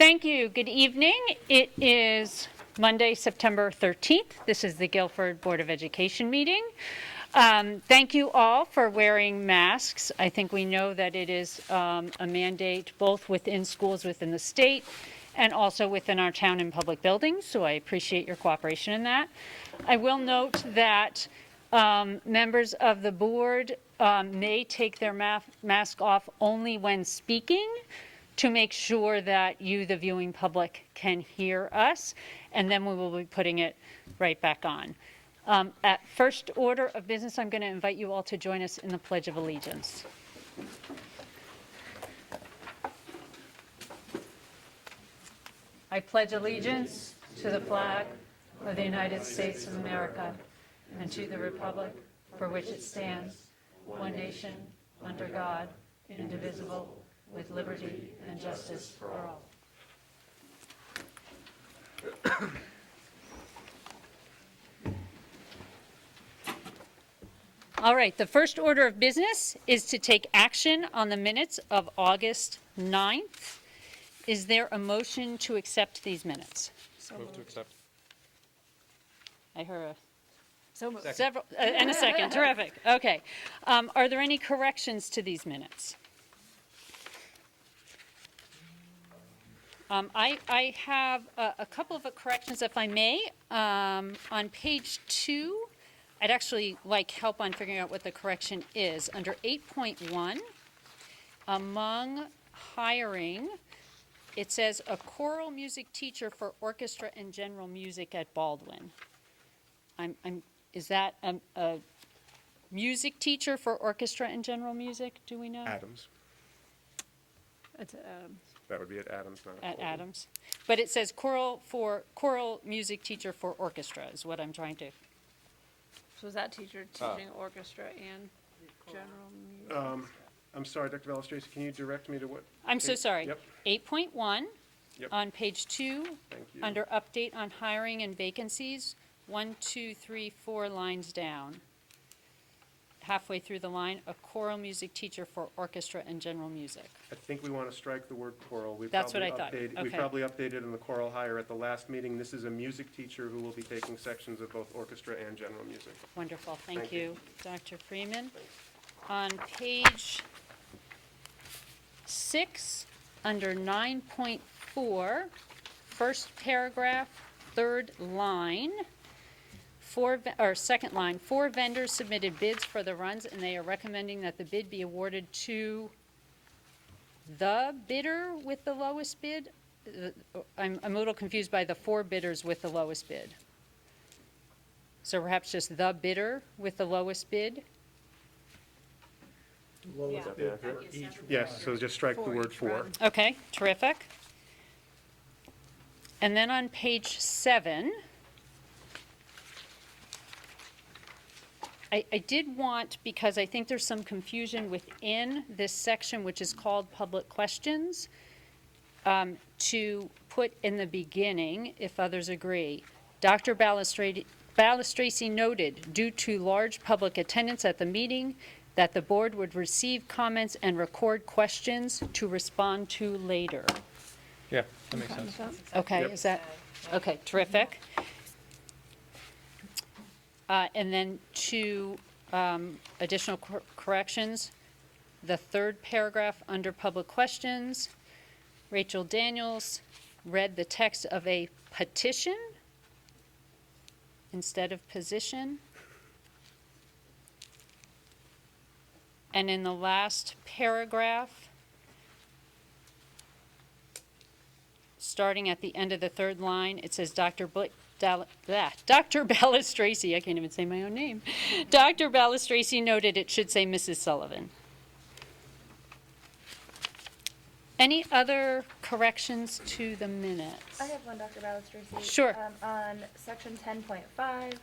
Thank you. Good evening. It is Monday, September 13th. This is the Guilford Board of Education meeting. Thank you all for wearing masks. I think we know that it is a mandate both within schools within the state and also within our town and public buildings, so I appreciate your cooperation in that. I will note that members of the board may take their mask off only when speaking to make sure that you, the viewing public, can hear us, and then we will be putting it right back on. At first order of business, I'm going to invite you all to join us in the Pledge of Allegiance. I pledge allegiance to the flag of the United States of America and to the republic for which it stands, one nation, under God, indivisible, with liberty and justice for all. All right, the first order of business is to take action on the minutes of August 9th. Is there a motion to accept these minutes? Move to accept. I heard several, and a second, terrific, okay. Are there any corrections to these minutes? I have a couple of corrections, if I may. On page 2, I'd actually like help on figuring out what the correction is. Under 8.1, among hiring, it says a choral music teacher for orchestra and general music at Baldwin. Is that a music teacher for orchestra and general music? Do we know? Adams. It's, That would be at Adams, not at Baldwin. Adams. But it says choral music teacher for orchestra is what I'm trying to. So is that teacher teaching orchestra and general music? I'm sorry, Dr. Balistraci, can you direct me to what? I'm so page? sorry. Yep, 8.1 Yep. on page 2, thank you. under update on hiring and vacancies, 1, 2, 3, 4 lines down. Halfway through the line, a choral music teacher for orchestra and general music. I think we want to strike the word choral. We That's what probably I thought. We Okay. probably updated in the choral hire at the last meeting. This is a music teacher who will be taking sections of both orchestra and general music. Wonderful, thank Thank you, you. Dr. Freeman. On page 6, under 9.4, first paragraph, third line, second line, 4 vendors submitted bids for the runs, and they are recommending that the bid be awarded to the bidder with the lowest bid. I'm a little confused by the 4 bidders with the lowest bid. So perhaps just the bidder with the lowest bid? Lowest Yeah. bid for each Yes, so just strike the word for. Okay, terrific. And then on page 7, I did want, because I think there's some confusion within this section, which is called public questions, to put in the beginning, if others agree. Dr. Balistraci noted, due to large public attendance at the meeting, that the board would receive comments and record questions to respond to later. Yeah, that makes sense. Okay, Yep. is that, okay, terrific. And then 2 additional corrections. The 3rd paragraph under public questions, Rachel Daniels read the text of a petition instead of position. And in the last paragraph, starting at the end of the 3rd line, it says Dr. Balistraci, I can't even say my own name. Dr. Balistraci noted it should say Mrs. Sullivan. Any other corrections to the minutes? I have one, Dr. Balistraci. Sure. On section 10.5,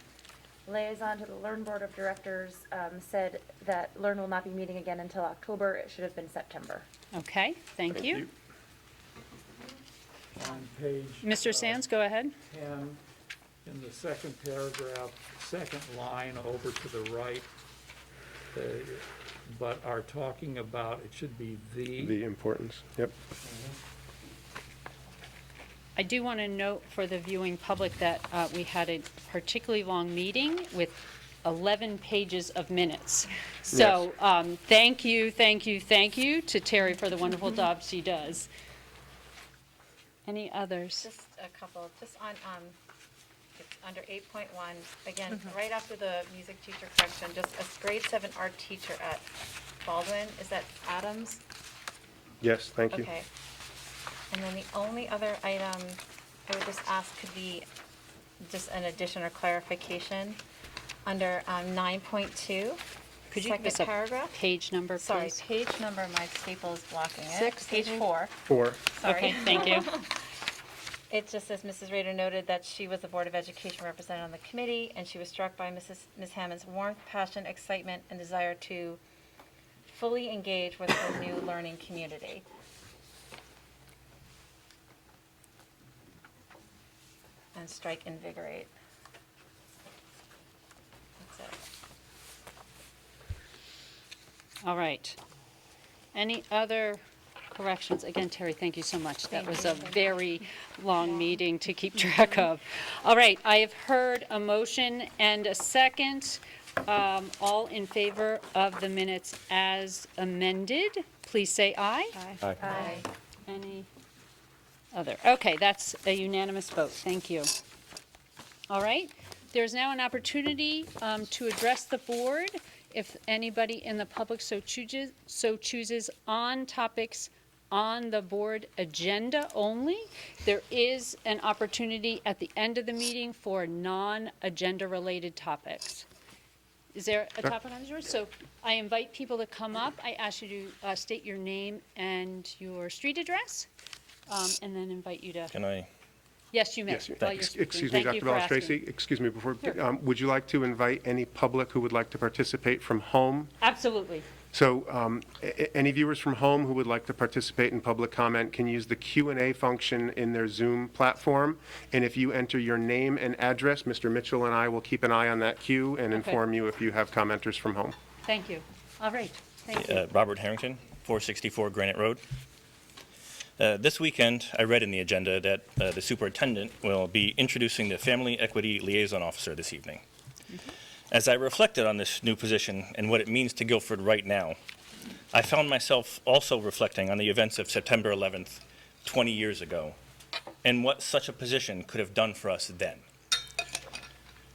liaison to the Learn Board of Directors said that Learn will not be meeting again until October. It should have been September. Okay, thank you. On page. Mr. Sands, go ahead. 10, in the second paragraph, second line over to the right, but are talking about, it should be The importance, yep. I do want to note for the viewing public that we had a particularly long meeting with 11 pages of minutes. So thank you to Terry for the wonderful job she does. Any others? Just a couple, just on, it's under 8.1, again, right after the music teacher correction, just a grade 7 art teacher at Baldwin, is that Adams? Yes, thank you. Okay. And then the only other item I would just ask could be just an addition or clarification under 9.2. Could you give us second a paragraph? page number, Sorry, please? page number, my staple is blocking it. 6, I Page think. 4. 4. Sorry. Okay, thank you. It just says, Mrs. Rader noted that she was the Board of Education representative on the committee, and she was struck by Ms. Hammond's warmth, passion, excitement, and desire to fully engage with her new learning community. And strike invigorate. That's it. All right. Any other corrections? Again, Terry, thank you so much. That was a very long meeting to keep track of. All right, I have heard a motion and a second. All in favor of the minutes as amended, please say aye. Aye. Any other? Okay, that's a unanimous vote. Thank you. All right, there's now an opportunity to address the board if anybody in the public so chooses on topics on the board agenda only. There is an opportunity at the end of the meeting for non-agenda related topics. Is there a topic on yours? So I invite people to come up. I ask you to state your name and your street address, and then invite you to. Can I? Yes, you may. Yes, while you're speaking. excuse me, Thank you Dr. for Ballas asking. Tracy, excuse me, before, Sure. would you like to invite any public who would like to participate from home? Absolutely. So any viewers from home who would like to participate in public comment can use the Q&A function in their Zoom platform. And if you enter your name and address, Mr. Mitchell and I will keep an eye on that queue and Okay. inform you if you have commenters from home. Thank you. All right. Thank you. Robert Harrington, 464 Granite Road. This weekend, I read in the agenda that the superintendent will be introducing the Family Equity Liaison Officer this evening. As I reflected on this new position and what it means to Guilford right now, I found myself also reflecting on the events of September 11th, 20 years ago, and what such a position could have done for us then.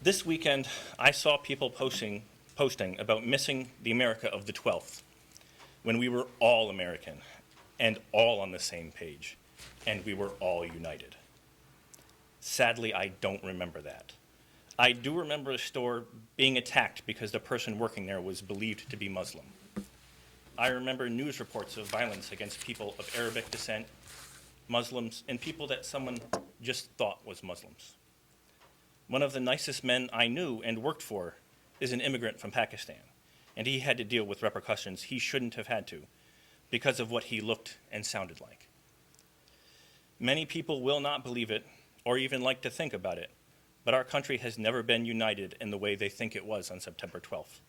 This weekend, I saw people posting about missing the America of the 12th, when we were all American and all on the same page, and we were all united. Sadly, I don't remember that. I do remember a store being attacked because the person working there was believed to be Muslim. I remember news reports of violence against people of Arabic descent, Muslims, and people that someone just thought was Muslims. One of the nicest men I knew and worked for is an immigrant from Pakistan, and he had to deal with repercussions he shouldn't have had to because of what he looked and sounded like. Many people will not believe it or even like to think about it, but our country has never been united in the way they think it was on September 12th,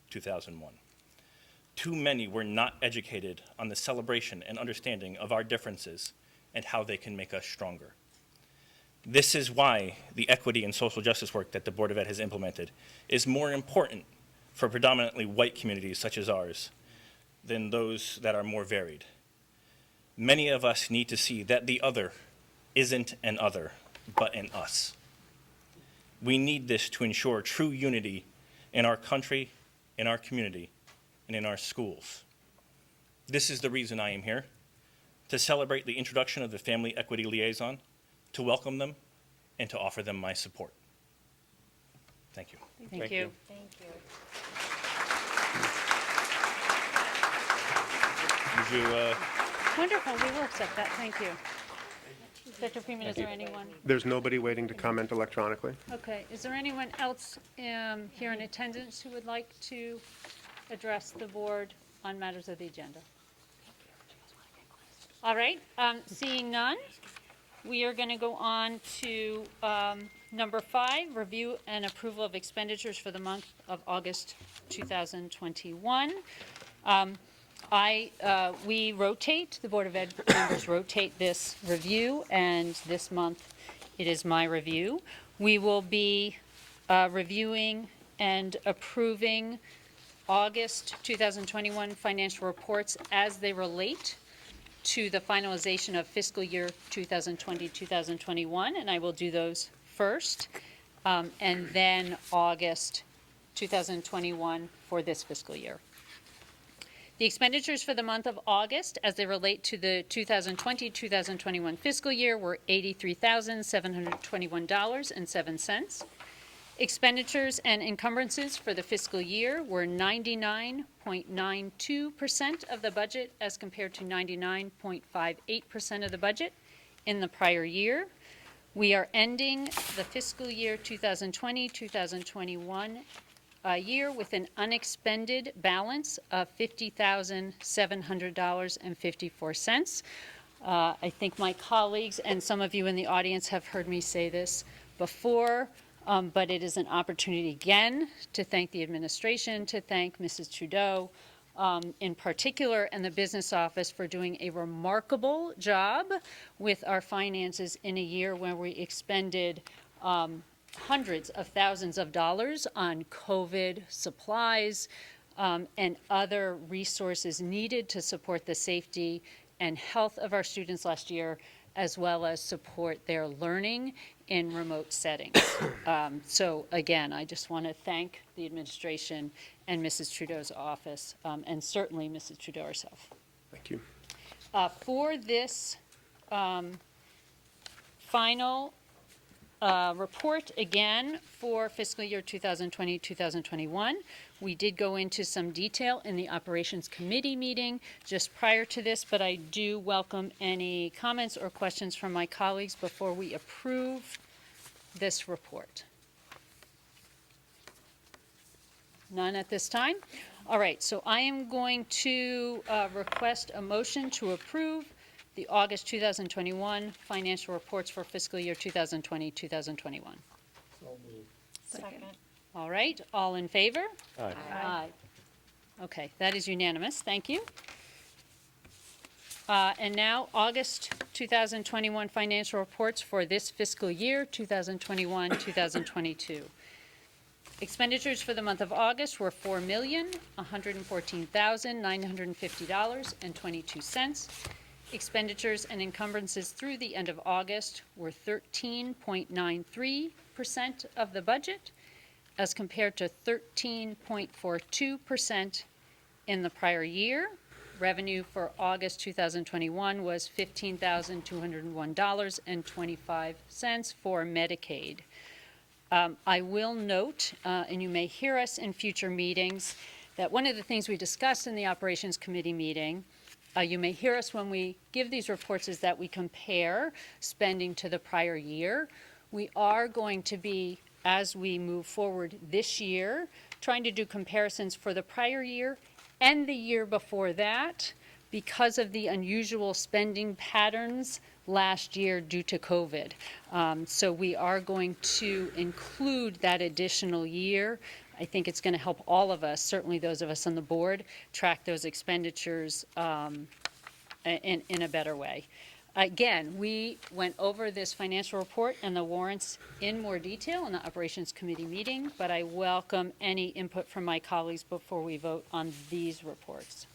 2001. Too many were not educated on the celebration and understanding of our differences and how they can make us stronger. This is why the equity and social justice work that the Board of Ed has implemented is more important for predominantly white communities such as ours than those that are more varied. Many of us need to see that the other isn't an other, but an us. We need this to ensure true unity in our country, in our community, and in our schools. This is the reason I am here, to celebrate the introduction of the Family Equity Liaison, to welcome them, and to offer them my support. Thank you. Thank you. Thank you. Would you, Wonderful. We will accept that. Thank you. Dr. Freeman, is there anyone? There's nobody waiting to comment electronically. Okay. Is there anyone else here in attendance who would like to address the board on matters of the agenda? All right. Seeing none, we are going to go on to number 5, review and approval of expenditures for the month of August 2021. We rotate, the Board of Ed members rotate this review, and this month it is my review. We will be reviewing and approving August 2021 financial reports as they relate to the finalization of fiscal year 2020-2021, and I will do those first, and then August 2021 for this fiscal year. The expenditures for the month of August as they relate to the 2020-2021 fiscal year were $83,721.07. Expenditures and encumbrances for the fiscal year were 99.92% of the budget as compared to 99.58% of the budget in the prior year. We are ending the fiscal year 2020-2021 year with an unexpended balance of $50,700.54. I think my colleagues and some of you in the audience have heard me say this before, but it is an opportunity again to thank the administration, to thank Mrs. Trudeau in particular, and the business office for doing a remarkable job with our finances in a year where we expended hundreds of thousands of dollars on COVID supplies and other resources needed to support the safety and health of our students last year, as well as support their learning in remote settings. So again, I just want to thank the administration and Mrs. Trudeau's office, and certainly Mrs. Trudeau herself. Thank you. For this final report again for fiscal year 2020-2021. We did go into some detail in the Operations Committee meeting just prior to this, but I do welcome any comments or questions from my colleagues before we approve this report. None at this time? All right, so I am going to request a motion to approve the August 2021 financial reports for fiscal year 2020-2021. So moved. Second. All right, all in favor? Aye. Aye. Okay, that is unanimous, thank you. And now, August 2021 financial reports for this fiscal year, 2021-2022. Expenditures for the month of August were $4,114,950.22. Expenditures and encumbrances through the end of August were 13.93% of the budget, as compared to 13.42% in the prior year. Revenue for August 2021 was $15,201.25 for Medicaid. I will note, and you may hear us in future meetings, that one of the things we discussed in the Operations Committee meeting, you may hear us when we give these reports, is that we compare spending to the prior year. We are going to be, as we move forward this year, trying to do comparisons for the prior year and the year before that because of the unusual spending patterns last year due to COVID. So we are going to include that additional year. I think it's going to help all of us, certainly those of us on the board, track those expenditures in a better way. Again, we went over this financial report and the warrants in more detail in the Operations Committee meeting, but I welcome any input from my colleagues before we vote on these reports.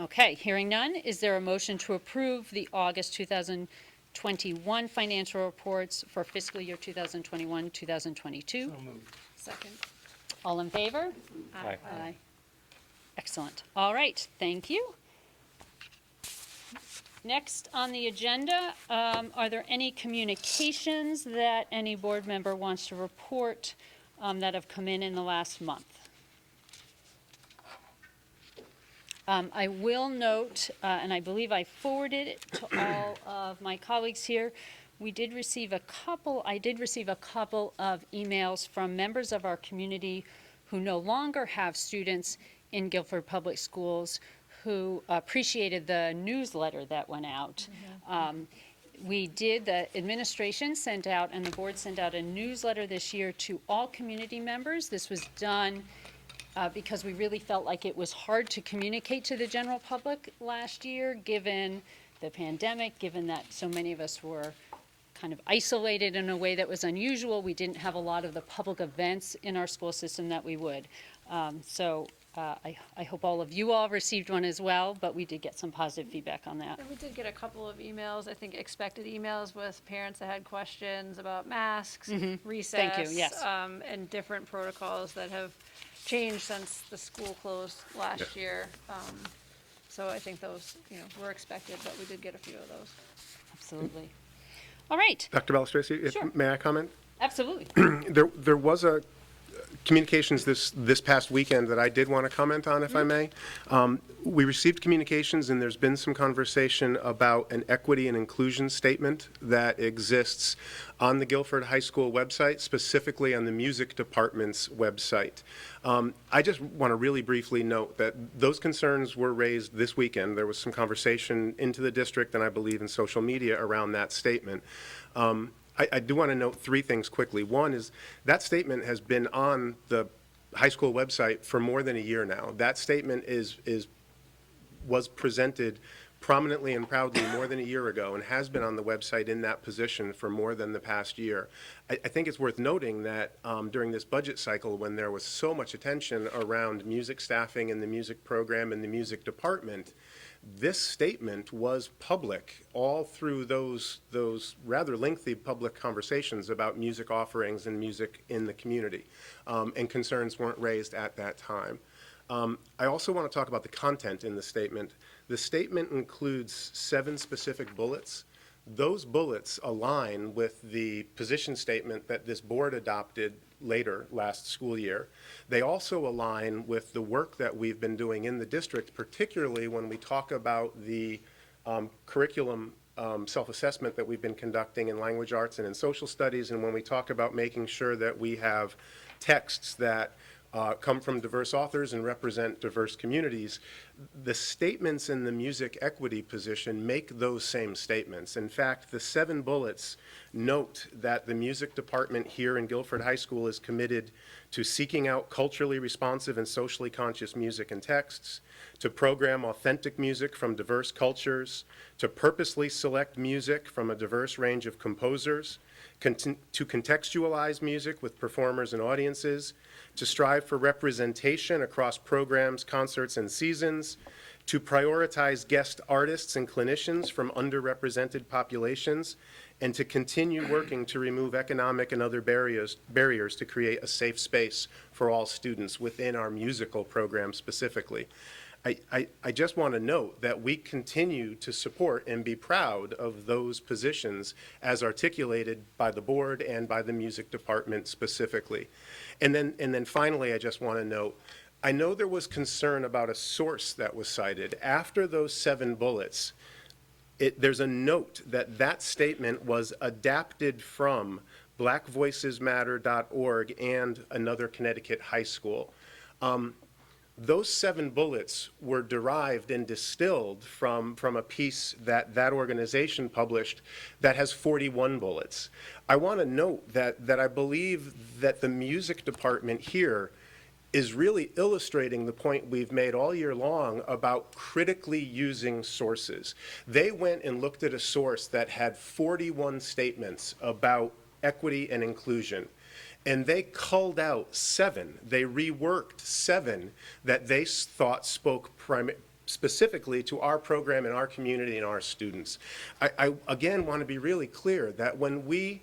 Okay, hearing none, is there a motion to approve the August 2021 financial reports for fiscal year 2021-2022? Second. All in favor? Aye. Aye. Excellent. All right, thank you. Next on the agenda, are there any communications that any board member wants to report that have come in the last month? I will note, and I believe I forwarded it to all of my colleagues here, I did receive a couple of emails from members of our community who no longer have students in Guilford Public Schools who appreciated the newsletter that went out. The administration sent out and the board sent out a newsletter this year to all community members. This was done because we really felt like it was hard to communicate to the general public last year, given the pandemic, given that so many of us were kind of isolated in a way that was unusual. We didn't have a lot of the public events in our school system that we would. I hope all of you all received one as well, but we did get some positive feedback on that. And we did get a couple of emails, I think expected emails with parents that had questions about masks, recess. Thank you, yes. And different protocols that have changed since the school closed last Yeah. year. So I think those, were expected, but we did get a few of those. Absolutely. All right, Dr. Balistraci, if, Sure. may I comment? absolutely. There was a communications this past weekend that I did want to comment on, if I may. We received communications, and there's been some conversation about an equity and inclusion statement that exists on the Guilford High School website, specifically on the music department's website. I just want to really briefly note that those concerns were raised this weekend. There was some conversation into the district, and I believe in social media, around that statement. I do want to note three things quickly. One is that statement has been on the high school website for more than a year now. That statement was presented prominently and proudly more than a year ago and has been on the website in that position for more than the past year. I think it's worth noting that during this budget cycle, when there was so much attention around music staffing and the music program and the music department, this statement was public all through those rather lengthy public conversations about music offerings and music in the community, and concerns weren't raised at that time. I also want to talk about the content in the statement. The statement includes 7 specific bullets. Those bullets align with the position statement that this board adopted later last school year. They also align with the work that we've been doing in the district, particularly when we talk about the curriculum self-assessment that we've been conducting in language arts and in social studies, and when we talk about making sure that we have texts that come from diverse authors and represent diverse communities. The statements in the music equity position make those same statements. In fact, the 7 bullets note that the music department here in Guilford High School is committed to seeking out culturally responsive and socially conscious music and texts, to program authentic music from diverse cultures, to purposely select music from a diverse range of composers, to contextualize music with performers and audiences, to strive for representation across programs, concerts, and seasons, to prioritize guest artists and clinicians from underrepresented populations, and to continue working to remove economic and other barriers to create a safe space for all students within our musical program specifically. I just want to note that we continue to support and be proud of those positions as articulated by the board and by the music department specifically. And then finally, I just want to note, I know there was concern about a source that was cited. After those 7 bullets, there's a note that that statement was adapted from blackvoicesmatter.org and another Connecticut high school. Those 7 bullets were derived and distilled from a piece that organization published that has 41 bullets. I want to note that I believe that the music department here is really illustrating the point we've made all year long about critically using sources. They went and looked at a source that had 41 statements about equity and inclusion. And they culled out 7. They reworked 7 that they thought spoke specifically to our program and our community and our students. I again want to be really clear that when we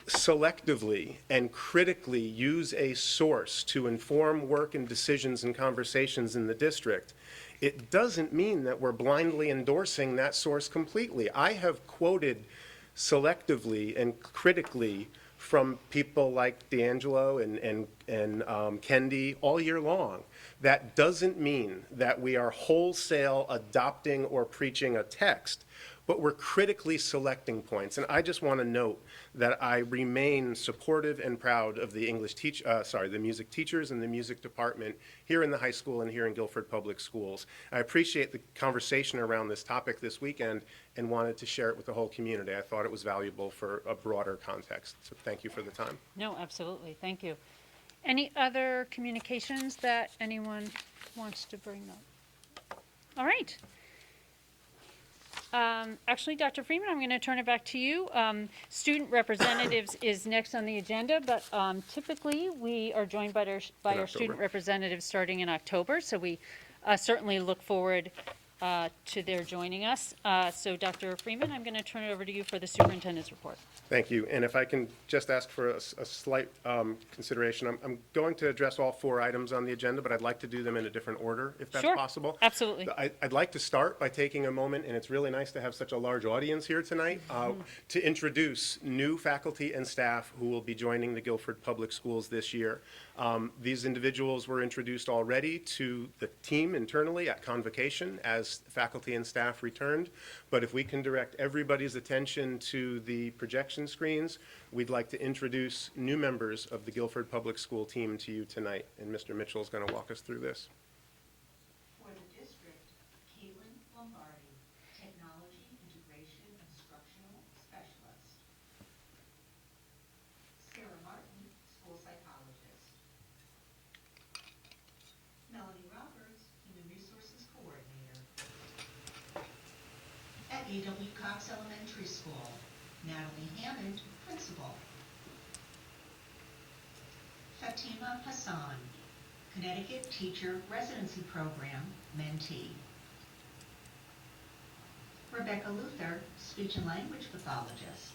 selectively and critically use a source to inform work and decisions and conversations in the district, it doesn't mean that we're blindly endorsing that source completely. I have quoted selectively and critically from people like D'Angelo and Kendi all year long. That doesn't mean that we are wholesale adopting or preaching a text, but we're critically selecting points. And I just want to note that I remain supportive and proud of the the music teachers and the music department here in the high school and here in Guilford Public Schools. I appreciate the conversation around this topic this weekend and wanted to share it with the whole community. I thought it was valuable for a broader context. So thank you for the time. No, absolutely, thank you. Any other communications that anyone wants to bring up? All right. Actually, Dr. Freeman, I'm going to turn it back to you. Student representatives is next on the agenda, but typically we are joined by our student representatives starting in October, so we certainly look forward to their joining us. So Dr. Freeman, I'm going to turn it over to you for the superintendent's report. Thank you. And if I can just ask for a slight consideration, I'm going to address all 4 items on the agenda, but I'd like to do them in a different order, if that's Sure. possible. Absolutely. I'd like to start by taking a moment, and it's really nice to have such a large audience here tonight, to introduce new faculty and staff who will be joining the Guilford Public Schools this year. These individuals were introduced already to the team internally at convocation as faculty and staff returned. But if we can direct everybody's attention to the projection screens, we'd like to introduce new members of the Guilford Public School team to you tonight. And Mr. Mitchell is going to walk us through this. For the district, Caitlin Lombardi, Technology Integration Instructional Specialist. Sarah Martin, School Psychologist. Melanie Roberts, Human Resources Coordinator. At A.W. Cox Elementary School, Natalie Hammond, Principal. Fatima Hassan, Connecticut Teacher Residency Program, Mentee. Rebecca Luther, Speech and Language Pathologist.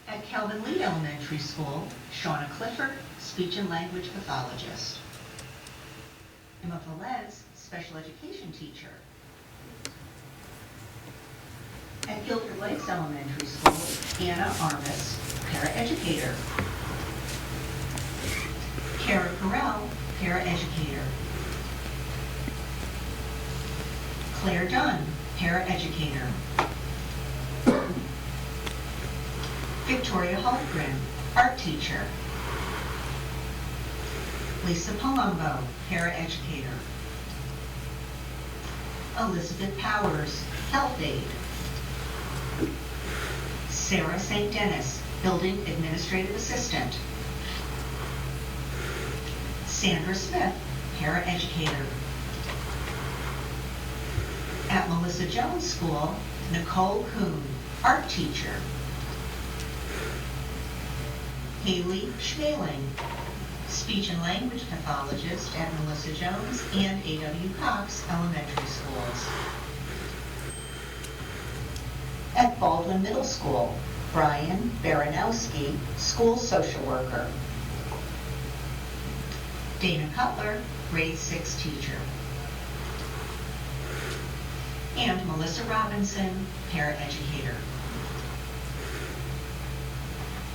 At Calvin Lead Elementary School, Shauna Clifford, Speech and Language Pathologist. Emma Velez, Special Education Teacher. At Guilford Lakes Elementary School, Anna Armis, Paraeducator. Kara Carell, Paraeducator. Claire Dunn, Paraeducator. Victoria Hultgren, Art Teacher. Lisa Palumbo, Paraeducator. Elizabeth Powers, Health Aide. Sarah St. Dennis, Building Administrative Assistant. Sandra Smith, Paraeducator. At Melissa Jones School, Nicole Kuhn, Art Teacher. Haley Schmaling, Speech and Language Pathologist at Melissa Jones and A.W. Cox Elementary Schools. At Baldwin Middle School, Brian Baranowski, School Social Worker. Dana Cutler, Grade 6 Teacher. And Melissa Robinson, Paraeducator.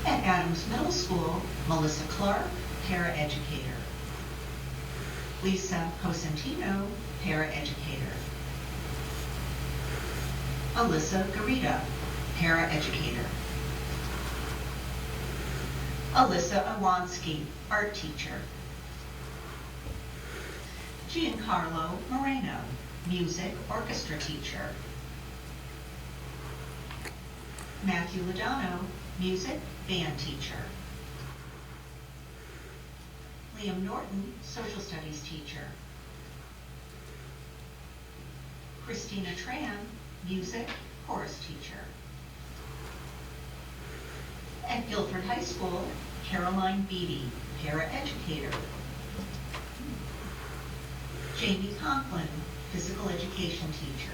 At Adams Middle School, Melissa Clark, Paraeducator. Lisa Cosentino, Paraeducator. Alyssa Garita, Paraeducator. Alyssa Awansky, Art Teacher. Giancarlo Moreno, Music Orchestra Teacher. Matthew Lodano, Music Band Teacher. Liam Norton, Social Studies Teacher. Christina Tran, Music Chorus Teacher. At Guilford High School, Caroline Beatty, Paraeducator. Jamie Conklin, Physical Education Teacher.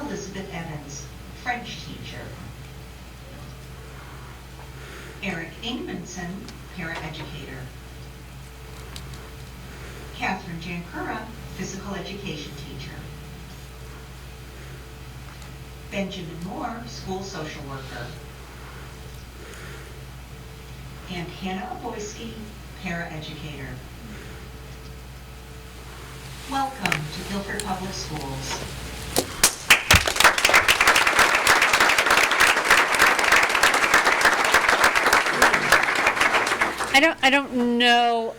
Elizabeth Evans, French Teacher. Eric Ingmanson, Paraeducator. Catherine Jankura, Physical Education Teacher. Benjamin Moore, School Social Worker. And Hannah Aboyski, Paraeducator. Welcome to Guilford Public Schools. I don't know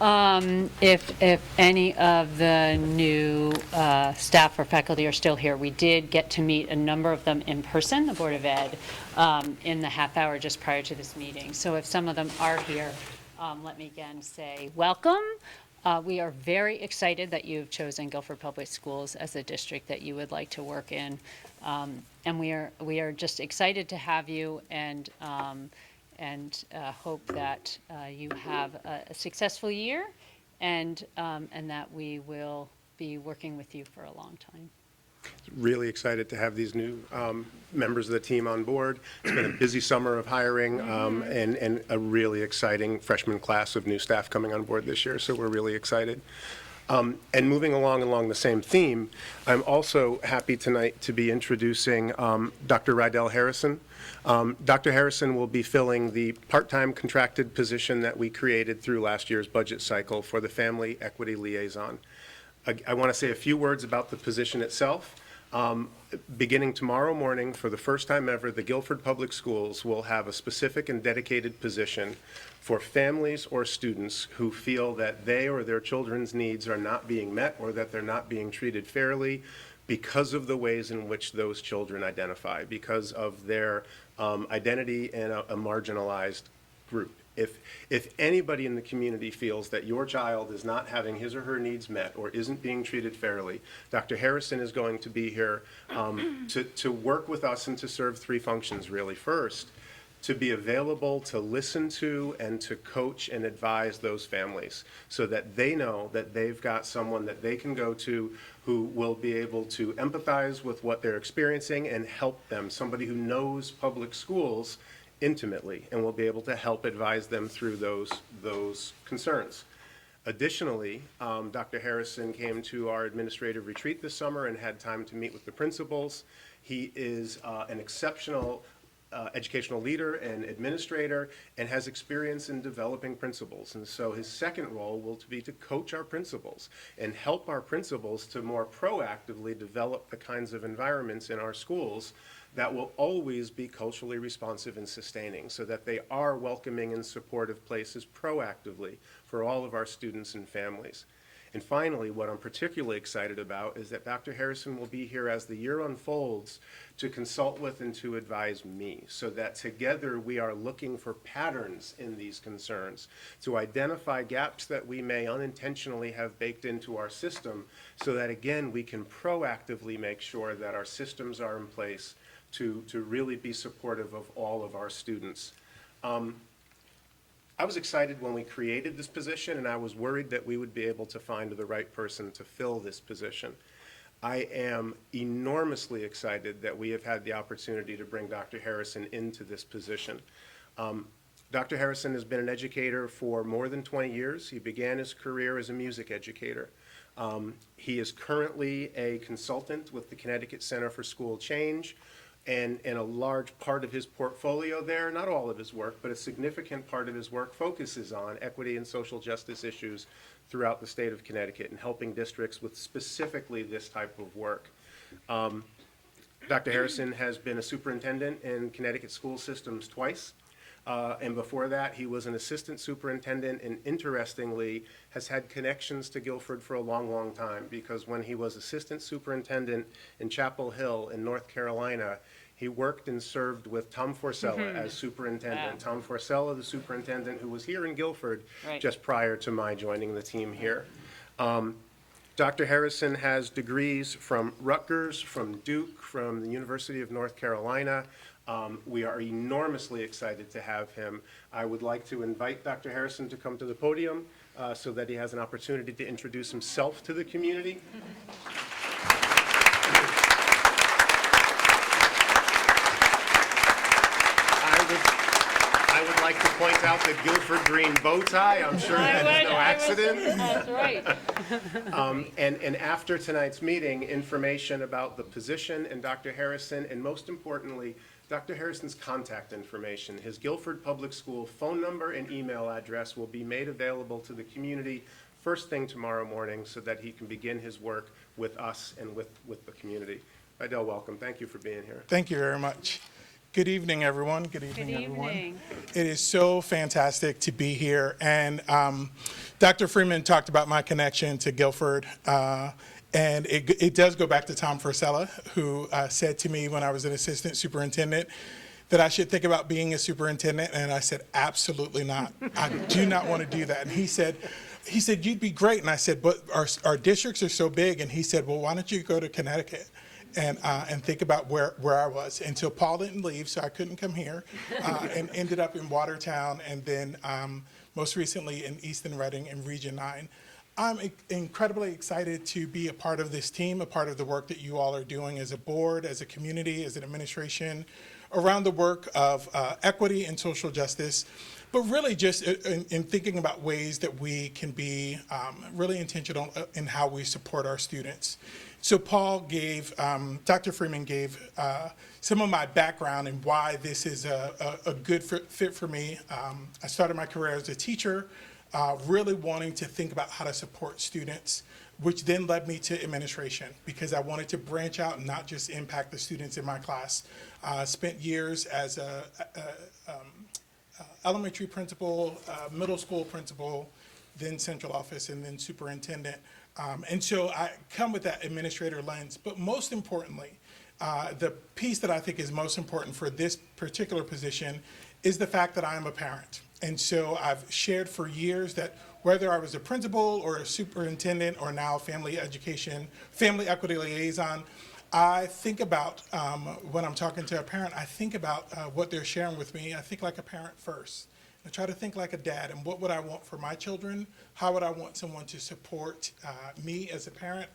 if any of the new staff or faculty are still here. We did get to meet a number of them in person, the Board of Ed, in the half hour just prior to this meeting. So if some of them are here, let me again say welcome. We are very excited that you've chosen Guilford Public Schools as a district that you would like to work in. And we are just excited to have you and hope that you have a successful year and that we will be working with you for a long time. Really excited to have these new members of the team on board. It's been a busy summer of hiring and a really exciting freshman class of new staff coming on board this year, so we're really excited. And moving along the same theme, I'm also happy tonight to be introducing Dr. Rydell Harrison. Dr. Harrison will be filling the part-time contracted position that we created through last year's budget cycle for the Family Equity Liaison. I want to say a few words about the position itself. Beginning tomorrow morning, for the first time ever, the Guilford Public Schools will have a specific and dedicated position for families or students who feel that they or their children's needs are not being met or that they're not being treated fairly because of the ways in which those children identify, because of their identity in a marginalized group. If anybody in the community feels that your child is not having his or her needs met or isn't being treated fairly, Dr. Harrison is going to be here to work with us and to serve three functions, really. First, to be available to listen to and to coach and advise those families so that they know that they've got someone that they can go to who will be able to empathize with what they're experiencing and help them, somebody who knows public schools intimately and will be able to help advise them through those concerns. Additionally, Dr. Harrison came to our administrative retreat this summer and had time to meet with the principals. He is an exceptional educational leader and administrator and has experience in developing principals. And so his second role will be to coach our principals and help our principals to more proactively develop the kinds of environments in our schools that will always be culturally responsive and sustaining, so that they are welcoming and supportive places proactively for all of our students and families. And finally, what I'm particularly excited about is that Dr. Harrison will be here as the year unfolds to consult with and to advise me, so that together we are looking for patterns in these concerns, to identify gaps that we may unintentionally have baked into our system, so that again we can proactively make sure that our systems are in place to really be supportive of all of our students. I was excited when we created this position, and I was worried that we would be able to find the right person to fill this position. I am enormously excited that we have had the opportunity to bring Dr. Harrison into this position. Dr. Harrison has been an educator for more than 20 years. He began his career as a music educator. He is currently a consultant with the Connecticut Center for School Change, and a large part of his portfolio there, not all of his work, but a significant part of his work focuses on equity and social justice issues throughout the state of Connecticut and helping districts with specifically this type of work. Dr. Harrison has been a superintendent in Connecticut school systems twice. And before that, he was an assistant superintendent and, interestingly, has had connections to Guilford for a long, long time, because when he was assistant superintendent in Chapel Hill in North Carolina, he worked and served with Tom Forcella as superintendent. Wow. Tom Forcella, the superintendent who was here in Guilford Right. just prior to my joining the team here. Dr. Harrison has degrees from Rutgers, from Duke, from the University of North Carolina. We are enormously excited to have him. I would like to invite Dr. Harrison to come to the podium so that he has an opportunity to introduce himself to the community. I would like to point out the Guilford green bow tie. I'm sure that is no accident. That's right. And after tonight's meeting, information about the position and Dr. Harrison, and most importantly, Dr. Harrison's contact information, his Guilford Public School phone number and email address will be made available to the community first thing tomorrow morning so that he can begin his work with us and with the community. Rydell, welcome. Thank you for being here. Thank you very much. Good evening, everyone. Good Good evening, everyone. evening. It is so fantastic to be here. And Dr. Freeman talked about my connection to Guilford. And it does go back to Tom Frisella, who said to me when I was an assistant superintendent that I should think about being a superintendent. And I said, absolutely not. I do not want to do that. And he said, you'd be great. And I said, but our districts are so big. And he said, well, why don't you go to Connecticut and think about where I was. And so Paul didn't leave, so I couldn't come here, and ended up in Watertown, and then most recently in Easton Reading in Region 9. I'm incredibly excited to be a part of this team, a part of the work that you all are doing as a board, as a community, as an administration, around the work of equity and social justice, but really just in thinking about ways that we can be really intentional in how we support our students. So Paul gave, Dr. Freeman gave some of my background and why this is a good fit for me. I started my career as a teacher, really wanting to think about how to support students, which then led me to administration because I wanted to branch out and not just impact the students in my class. Spent years as a elementary principal, middle school principal, then central office, and then superintendent. And so I come with that administrator lens, but most importantly, the piece that I think is most important for this particular position is the fact that I am a parent. And so I've shared for years that whether I was a principal or a superintendent or now family equity liaison, I think about, when I'm talking to a parent, I think about what they're sharing with me. I think like a parent first. I try to think like a dad, and what would I want for my children? How would I want someone to support me as a parent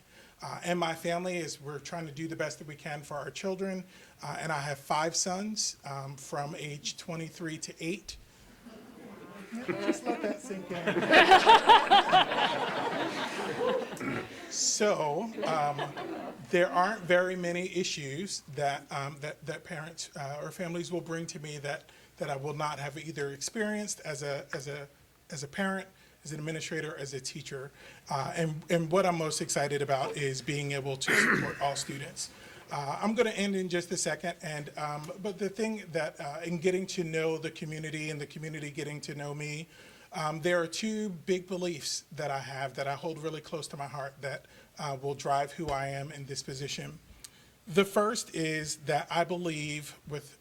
and my family as we're trying to do the best that we can for our children? And I have 5 sons from age 23 to 8. Just let that sink in. So there aren't very many issues that parents or families will bring to me that I will not have either experienced as a parent, as an administrator, as a teacher. And what I'm most excited about is being able to support all students. I'm going to end in just a second, but the thing that in getting to know the community and the community getting to know me, there are 2 big beliefs that I have that I hold really close to my heart that will drive who I am in this position. The first is that I believe with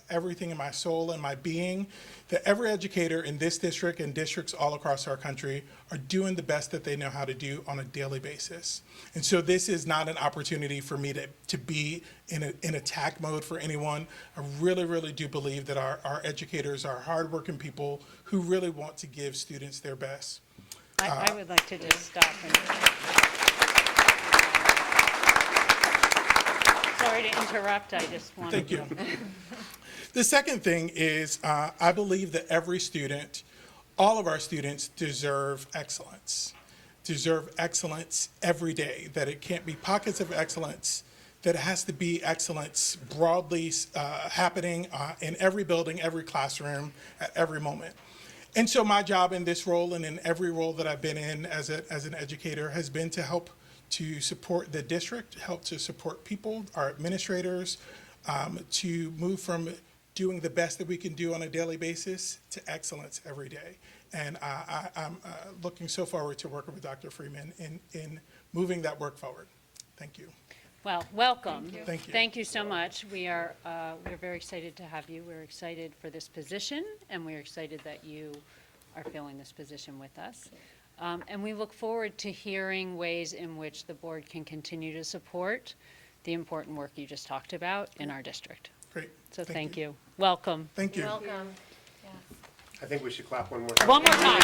everything in my soul and my being that every educator in this district and districts all across our country are doing the best that they know how to do on a daily basis. And so this is not an opportunity for me to be in attack mode for anyone. I really, really do believe that our educators are hardworking people who really want to give students their best. I would like to just stop and... Sorry to interrupt, I just wanted Thank you. The second thing is I believe that every student, all of our students deserve excellence every day, that it can't be pockets of excellence, that it has to be excellence broadly happening in every building, every classroom, at every moment. And so my job in this role and in every role that I've been in as an educator has been to help to support the district, help to support people, our administrators, to move from doing the best that we can do on a daily basis to excellence every day. And I'm looking so forward to working with Dr. Freeman in moving that work forward. Thank you. Well, welcome. Thank you. Thank you so much. We're very excited to have you. We're excited for this position, and we're excited that you are filling this position with us. And we look forward to hearing ways in which the board can continue to support the important work you just talked about in our district. Great. So thank you. Welcome. Thank you. Welcome. I think we should clap one more time. One more time.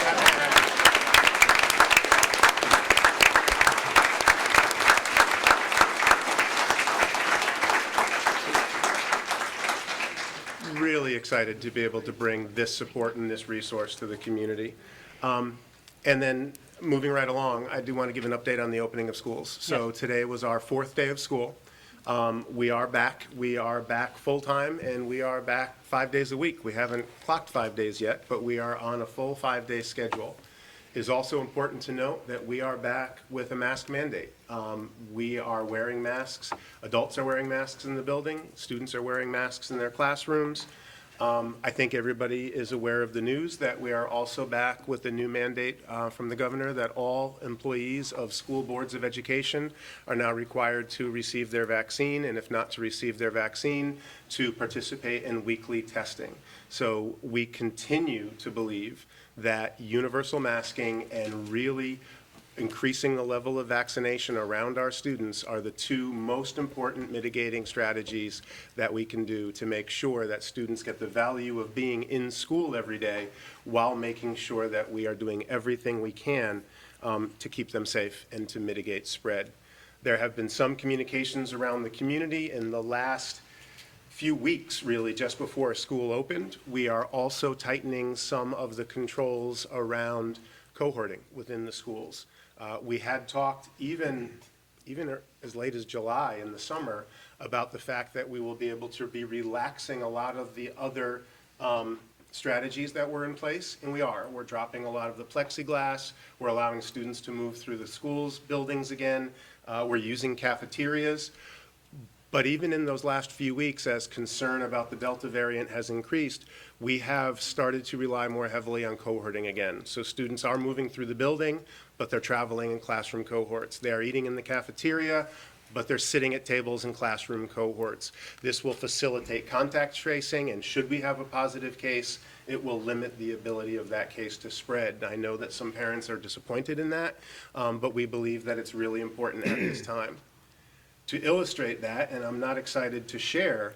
Really excited to be able to bring this support and this resource to the community. And then moving right along, I do want to give an update on the opening of schools. So today was our 4th day of school. We are back. We are back full-time, and we are back 5 days a week. We haven't clocked 5 days yet, but we are on a full 5-day schedule. is also important to note that we are back with a mask mandate. We are wearing masks. Adults are wearing masks in the building. Students are wearing masks in their classrooms. I think everybody is aware of the news that we are also back with a new mandate from the governor that all employees of school boards of education are now required to receive their vaccine, and if not to receive their vaccine, to participate in weekly testing. So we continue to believe that universal masking and really increasing the level of vaccination around our students are the two most important mitigating strategies that we can do to make sure that students get the value of being in school every day while making sure that we are doing everything we can to keep them safe and to mitigate spread. There have been some communications around the community in the last few weeks, really, just before school opened. We are also tightening some of the controls around cohorting within the schools. We had talked even as late as July in the summer about the fact that we will be able to be relaxing a lot of the other strategies that were in place, and we are. We're dropping a lot of the plexiglass. We're allowing students to move through the schools buildings again. We're using cafeterias. But even in those last few weeks, as concern about the Delta variant has increased, we have started to rely more heavily on cohorting again. So students are moving through the building, but they're traveling in classroom cohorts. They are eating in the cafeteria, but they're sitting at tables in classroom cohorts. This will facilitate contact tracing, and should we have a positive case, it will limit the ability of that case to spread. I know that some parents are disappointed in that, but we believe that it's really important at this time. To illustrate that, and I'm not excited to share,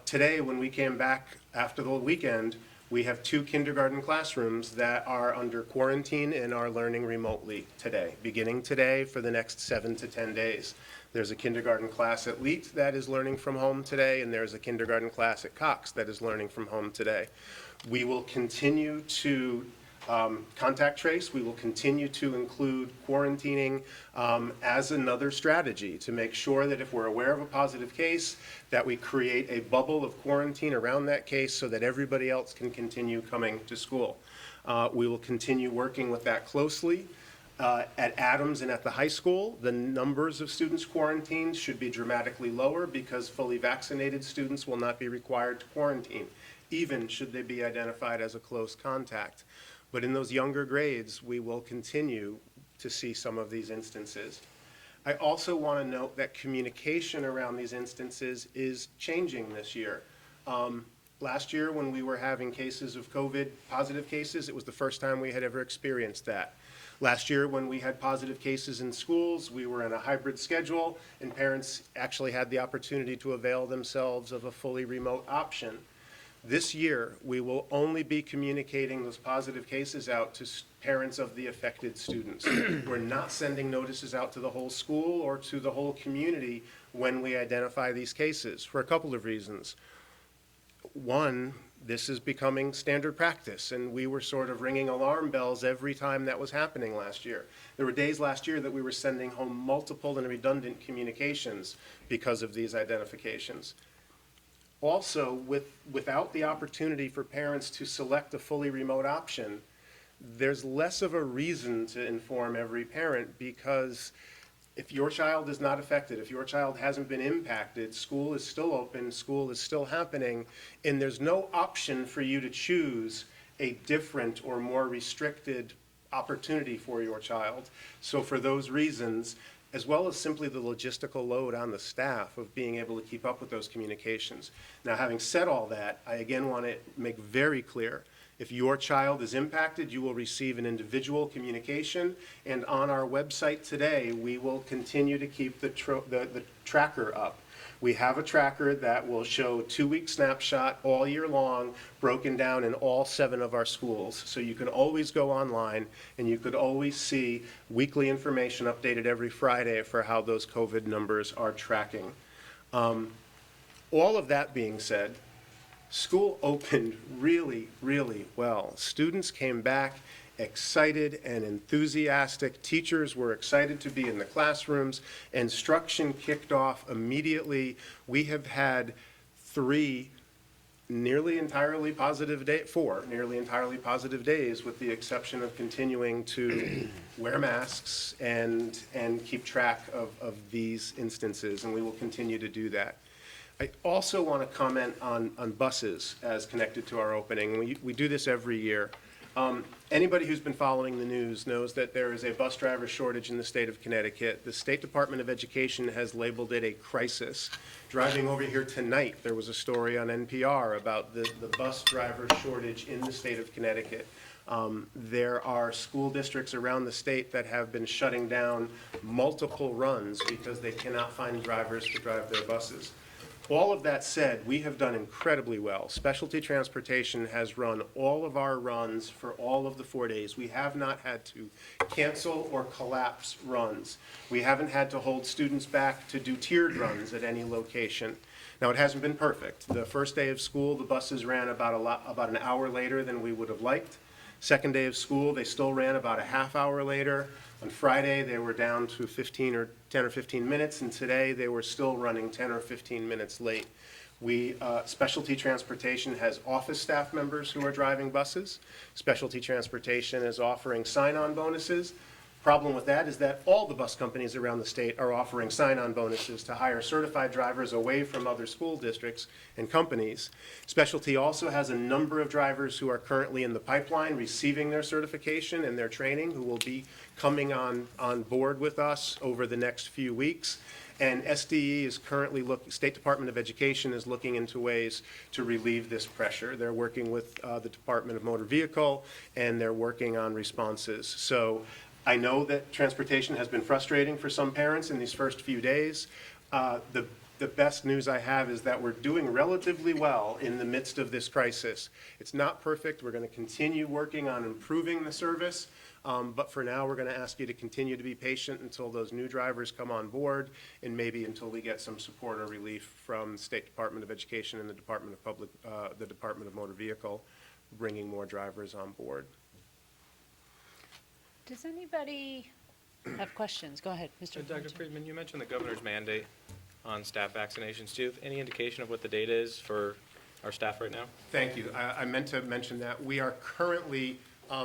today when we came back after the weekend, we have 2 kindergarten classrooms that are under quarantine and are learning remotely today, beginning today for the next 7 to 10 days. There's a kindergarten class at Leet that is learning from home today, and there's a kindergarten class at Cox that is learning from home today. We will continue to contact trace. We will continue to include quarantining as another strategy to make sure that if we're aware of a positive case, that we create a bubble of quarantine around that case so that everybody else can continue coming to school. We will continue working with that closely. At Adams and at the high school, the numbers of students quarantined should be dramatically lower because fully vaccinated students will not be required to quarantine, even should they be identified as a close contact. But in those younger grades, we will continue to see some of these instances. I also want to note that communication around these instances is changing this year. Last year, when we were having cases of COVID, positive cases, it was the first time we had ever experienced that. Last year, when we had positive cases in schools, we were in a hybrid schedule, and parents actually had the opportunity to avail themselves of a fully remote option. This year, we will only be communicating those positive cases out to parents of the affected students. We're not sending notices out to the whole school or to the whole community when we identify these cases for a couple of reasons. One, this is becoming standard practice, and we were sort of ringing alarm bells every time that was happening last year. There were days last year that we were sending home multiple and redundant communications because of these identifications. Also, without the opportunity for parents to select a fully remote option, there's less of a reason to inform every parent, because if your child is not affected, if your child hasn't been impacted, school is still open, school is still happening, and there's no option for you to choose a different or more restricted opportunity for your child. So for those reasons, as well as simply the logistical load on the staff of being able to keep up with those communications. Now, having said all that, I again want to make very clear, if your child is impacted, you will receive an individual communication, and on our website today, we will continue to keep the tracker up. We have a tracker that will show a 2-week snapshot all year long, broken down in all 7 of our schools. So you can always go online, and you could always see weekly information updated every Friday for how those COVID numbers are tracking. All of that being said, school opened really, really well. Students came back excited and enthusiastic. Teachers were excited to be in the classrooms. Instruction kicked off immediately. We have had 3 nearly entirely positive days, with the exception of continuing to wear masks and keep track of these instances, and we will continue to do that. I also want to comment on buses as connected to our opening. We do this every year. Anybody who's been following the news knows that there is a bus driver shortage in the state of Connecticut. The State Department of Education has labeled it a crisis. Driving over here tonight, there was a story on NPR about the bus driver shortage in the state of Connecticut. There are school districts around the state that have been shutting down multiple runs because they cannot find drivers to drive their buses. All of that said, we have done incredibly well. Specialty Transportation has run all of our runs for all of the 4 days. We have not had to cancel or collapse runs. We haven't had to hold students back to do tiered runs at any location. Now, it hasn't been perfect. The first day of school, the buses ran about an hour later than we would have liked. Second day of school, they still ran about a half hour later. On Friday, they were down to 10 or 15 minutes, and today they were still running 10 or 15 minutes late. Specialty Transportation has office staff members who are driving buses. Specialty Transportation is offering sign-on bonuses. Problem with that is that all the bus companies around the state are offering sign-on bonuses to hire certified drivers away from other school districts and companies. Specialty also has a number of drivers who are currently in the pipeline receiving their certification and their training, who will be coming on board with us over the next few weeks. And SDE is currently State Department of Education is looking into ways to relieve this pressure. They're working with the Department of Motor Vehicle, and they're working on responses. So I know that transportation has been frustrating for some parents in these first few days. The best news I have is that we're doing relatively well in the midst of this crisis. It's not perfect. We're going to continue working on improving the service. But for now, we're going to ask you to continue to be patient until those new drivers come on board, and maybe until we get some support or relief from the State Department of Education and the Department of Motor Vehicle, bringing more drivers on board. Does anybody have questions? Go ahead, Mr. Dr. Fuentes. Friedman, you mentioned the governor's mandate on staff vaccinations. Do you have any indication of what the data is for our staff right now? Thank you. I meant to mention that we are currently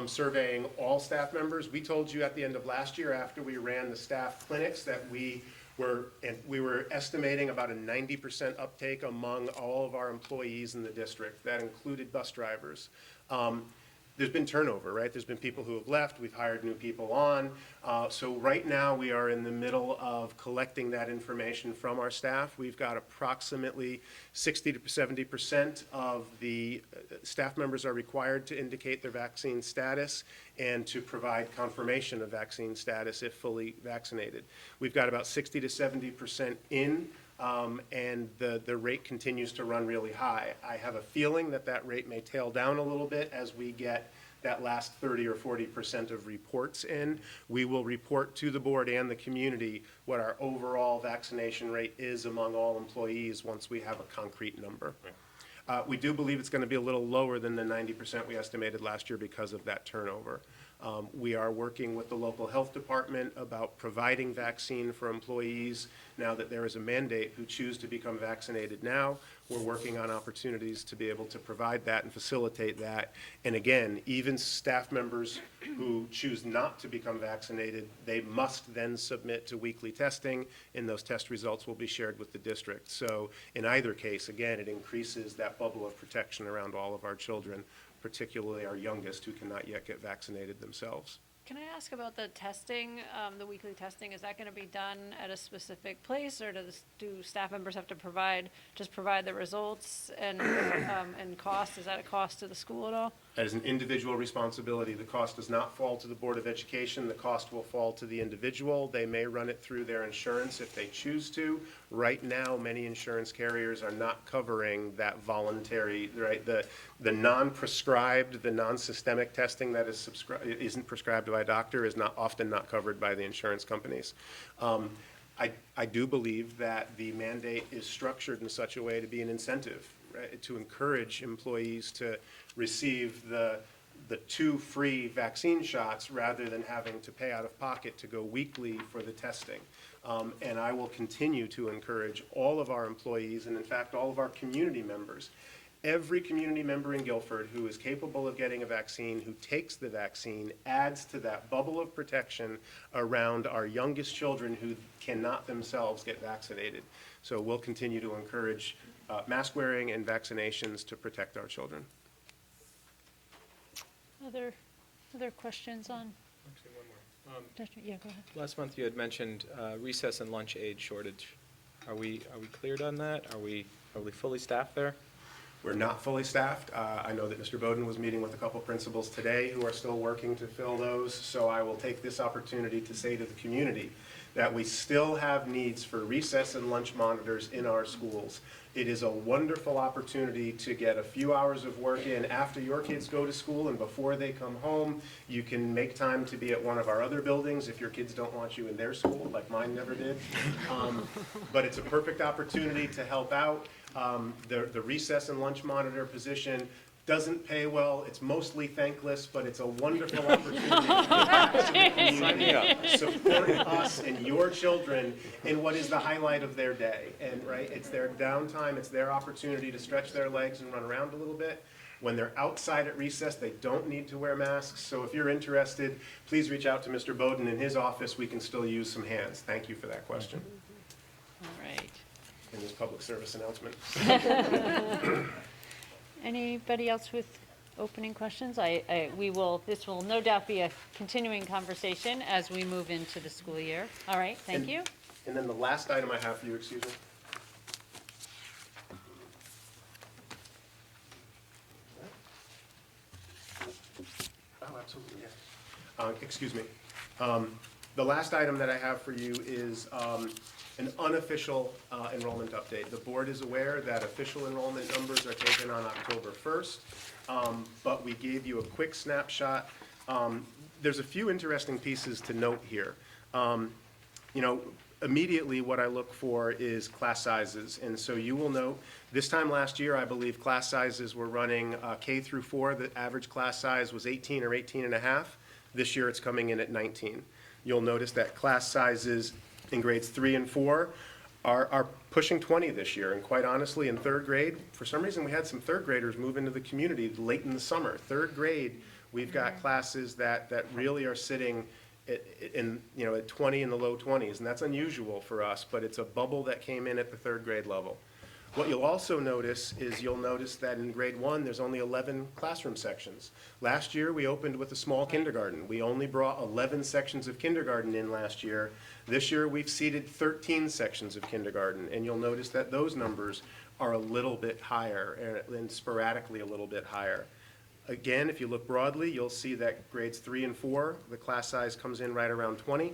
surveying all staff members. We told you at the end of last year, after we ran the staff clinics, that we were estimating about a 90% uptake among all of our employees in the district. That included bus drivers. There's been turnover, right? There's been people who have left. We've hired new people on. So right now we are in the middle of collecting that information from our staff. We've got approximately 60 to 70% of the staff members are required to indicate their vaccine status and to provide confirmation of vaccine status if fully vaccinated. We've got about 60 to 70% in. And the rate continues to run really high. I have a feeling that rate may tail down a little bit as we get that last 30 or 40% of reports in. We will report to the board and the community what our overall vaccination rate is among all employees once we have a concrete number. We do believe it's going to be a little lower than the 90% we estimated last year because of that turnover. We are working with the local health department about providing vaccine for employees now that there is a mandate who choose to become vaccinated now. We're working on opportunities to be able to provide that and facilitate that. And again, even staff members who choose not to become vaccinated, they must then submit to weekly testing, and those test results will be shared with the district. So in either case, again, it increases that bubble of protection around all of our children, particularly our youngest who cannot yet get vaccinated themselves. Can I ask about the testing, the weekly testing? Is that going to be done at a specific place, or do staff members have to provide the results and cost? Is that a cost to the school at all? That is an individual responsibility. The cost does not fall to the Board of Education. The cost will fall to the individual. They may run it through their insurance if they choose to. Right now, many insurance carriers are not covering that voluntary, right? The non-prescribed, the non-systemic testing that isn't prescribed by a doctor is often not covered by the insurance companies. I do believe that the mandate is structured in such a way to be an incentive, right, to encourage employees to receive the 2 free vaccine shots rather than having to pay out of pocket to go weekly for the testing. And I will continue to encourage all of our employees, and in fact all of our community members, Every community member in Guilford who is capable of getting a vaccine, who takes the vaccine, adds to that bubble of protection around our youngest children who cannot themselves get vaccinated. So we'll continue to encourage mask wearing and vaccinations to protect our children. Other questions on? Actually, one more. Yeah, go ahead. Last month you had mentioned recess and lunch aid shortage. Are we cleared on that? Are we fully staffed there? We're not fully staffed. I know that Mr. Bowden was meeting with a couple principals today who are still working to fill those, so I will take this opportunity to say to the community that we still have needs for recess and lunch monitors in our schools. It is a wonderful opportunity to get a few hours of work in after your kids go to school and before they come home. You can make time to be at one of our other buildings if your kids don't want you in their school, like mine never did. But it's a perfect opportunity to help out. The recess and lunch monitor position doesn't pay well, it's mostly thankless, but it's a wonderful opportunity to give back to the community, support us and your children in what is the highlight of their day. And right, it's their downtime, it's their opportunity to stretch their legs and run around a little bit. When they're outside at recess, they don't need to wear masks. So if you're interested, please reach out to Mr. Bowden in his office. We can still use some hands. Thank you for that question All right. and this public service announcement. Anybody else with opening questions? This will no doubt be a continuing conversation as we move into the school year. All right, thank you. And then the last item I have for you, excuse me. Oh, absolutely, yes. Excuse me. The last item that I have for you is an unofficial enrollment update. The board is aware that official enrollment numbers are taken on October 1st, but we gave you a quick snapshot. There's a few interesting pieces to note here. You know, immediately what I look for is class sizes. And so you will note, this time last year, I believe class sizes were running K through 4. The average class size was 18 or 18 and a half. This year it's coming in at 19. You'll notice that class sizes in grades 3 and 4 are pushing 20 this year. And quite honestly, in third grade, for some reason, we had some third graders move into the community late in the summer. Third grade, we've got classes that really are sitting at 20 in the low 20s, and that's unusual for us, but it's a bubble that came in at the third grade level. What you'll also notice is that in grade 1, there's only 11 classroom sections. Last year, we opened with a small kindergarten. We only brought 11 sections of kindergarten in last year. This year, we've seated 13 sections of kindergarten, and you'll notice that those numbers are a little bit higher and sporadically a little bit higher. Again, if you look broadly, you'll see that grades 3 and 4, the class size comes in right around 20.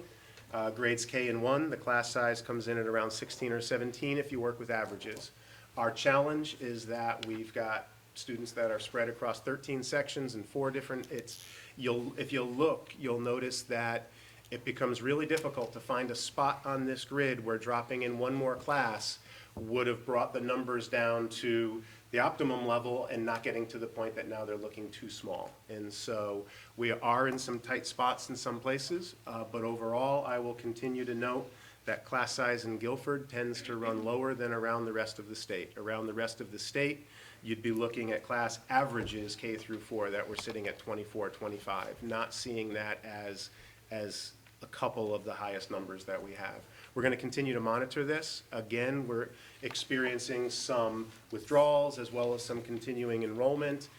Grades K and 1, the class size comes in at around 16 or 17 if you work with averages. Our challenge is that we've got students that are spread across 13 sections and 4 different, if you look, you'll notice that it becomes really difficult to find a spot on this grid where dropping in one more class would have brought the numbers down to the optimum level and not getting to the point that now they're looking too small. And so we are in some tight spots in some places, but overall, I will continue to note that class size in Guilford tends to run lower than around the rest of the state. Around the rest of the state, you'd be looking at class averages K through 4 that we're sitting at 24, 25, not seeing that as a couple of the highest numbers that we have. We're going to continue to monitor this. Again, we're experiencing some withdrawals as well as some continuing enrollment.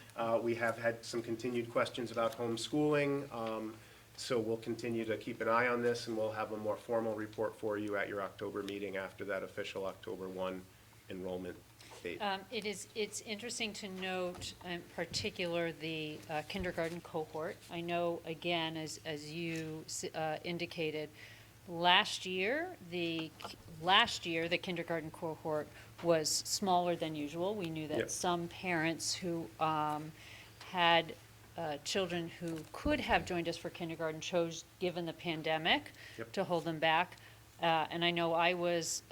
We have had some continued questions about homeschooling. So we'll continue to keep an eye on this, and we'll have a more formal report for you at your October meeting after that official October 1 enrollment date. It's interesting to note, in particular, the kindergarten cohort. I know, again, as you indicated, last year the kindergarten cohort was smaller than usual. We knew that Yep. some parents who had children who could have joined us for kindergarten chose, given the pandemic, Yep. to hold them back. And I know I was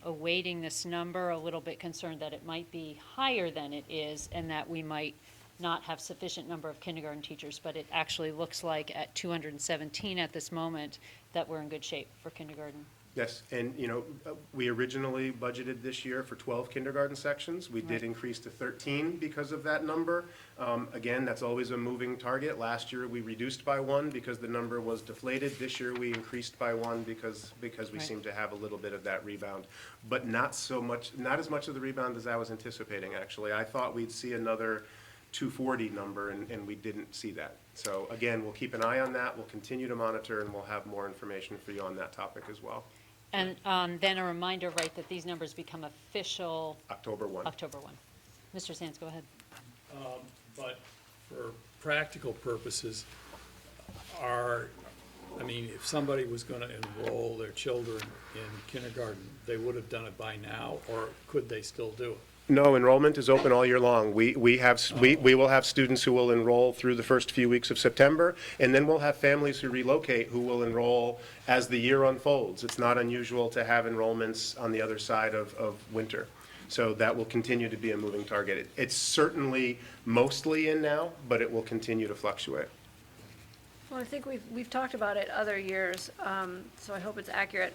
awaiting this number, a little bit concerned that it might be higher than it is and that we might not have sufficient number of kindergarten teachers, but it actually looks like at 217 at this moment that we're in good shape for kindergarten Yes, and, we originally budgeted this year for 12 kindergarten sections. We did increase to 13 because of that number. Again, that's always a moving target. Last year, we reduced by one because the number was deflated. This year, we increased by one because we Right. seem to have a little bit of that rebound. But not as much of the rebound as I was anticipating, actually. I thought we'd see another 240 number, and we didn't see that. So again, we'll keep an eye on that. We'll continue to monitor, and we'll have more information for you on that topic as well. And then a reminder, right, that these numbers become official October 1. October 1. Mr. Sands, go ahead. But for practical purposes, if somebody was going to enroll their children in kindergarten, they would have done it by now, or could they still do it? No, enrollment is open all year long. We will have students who will enroll through the first few weeks of September, and then we'll have families who relocate who will enroll as the year unfolds. It's not unusual to have enrollments on the other side of winter. So that will continue to be a moving target. It's certainly mostly in now, but it will continue to fluctuate. Well, I think we've talked about it other years, so I hope it's accurate.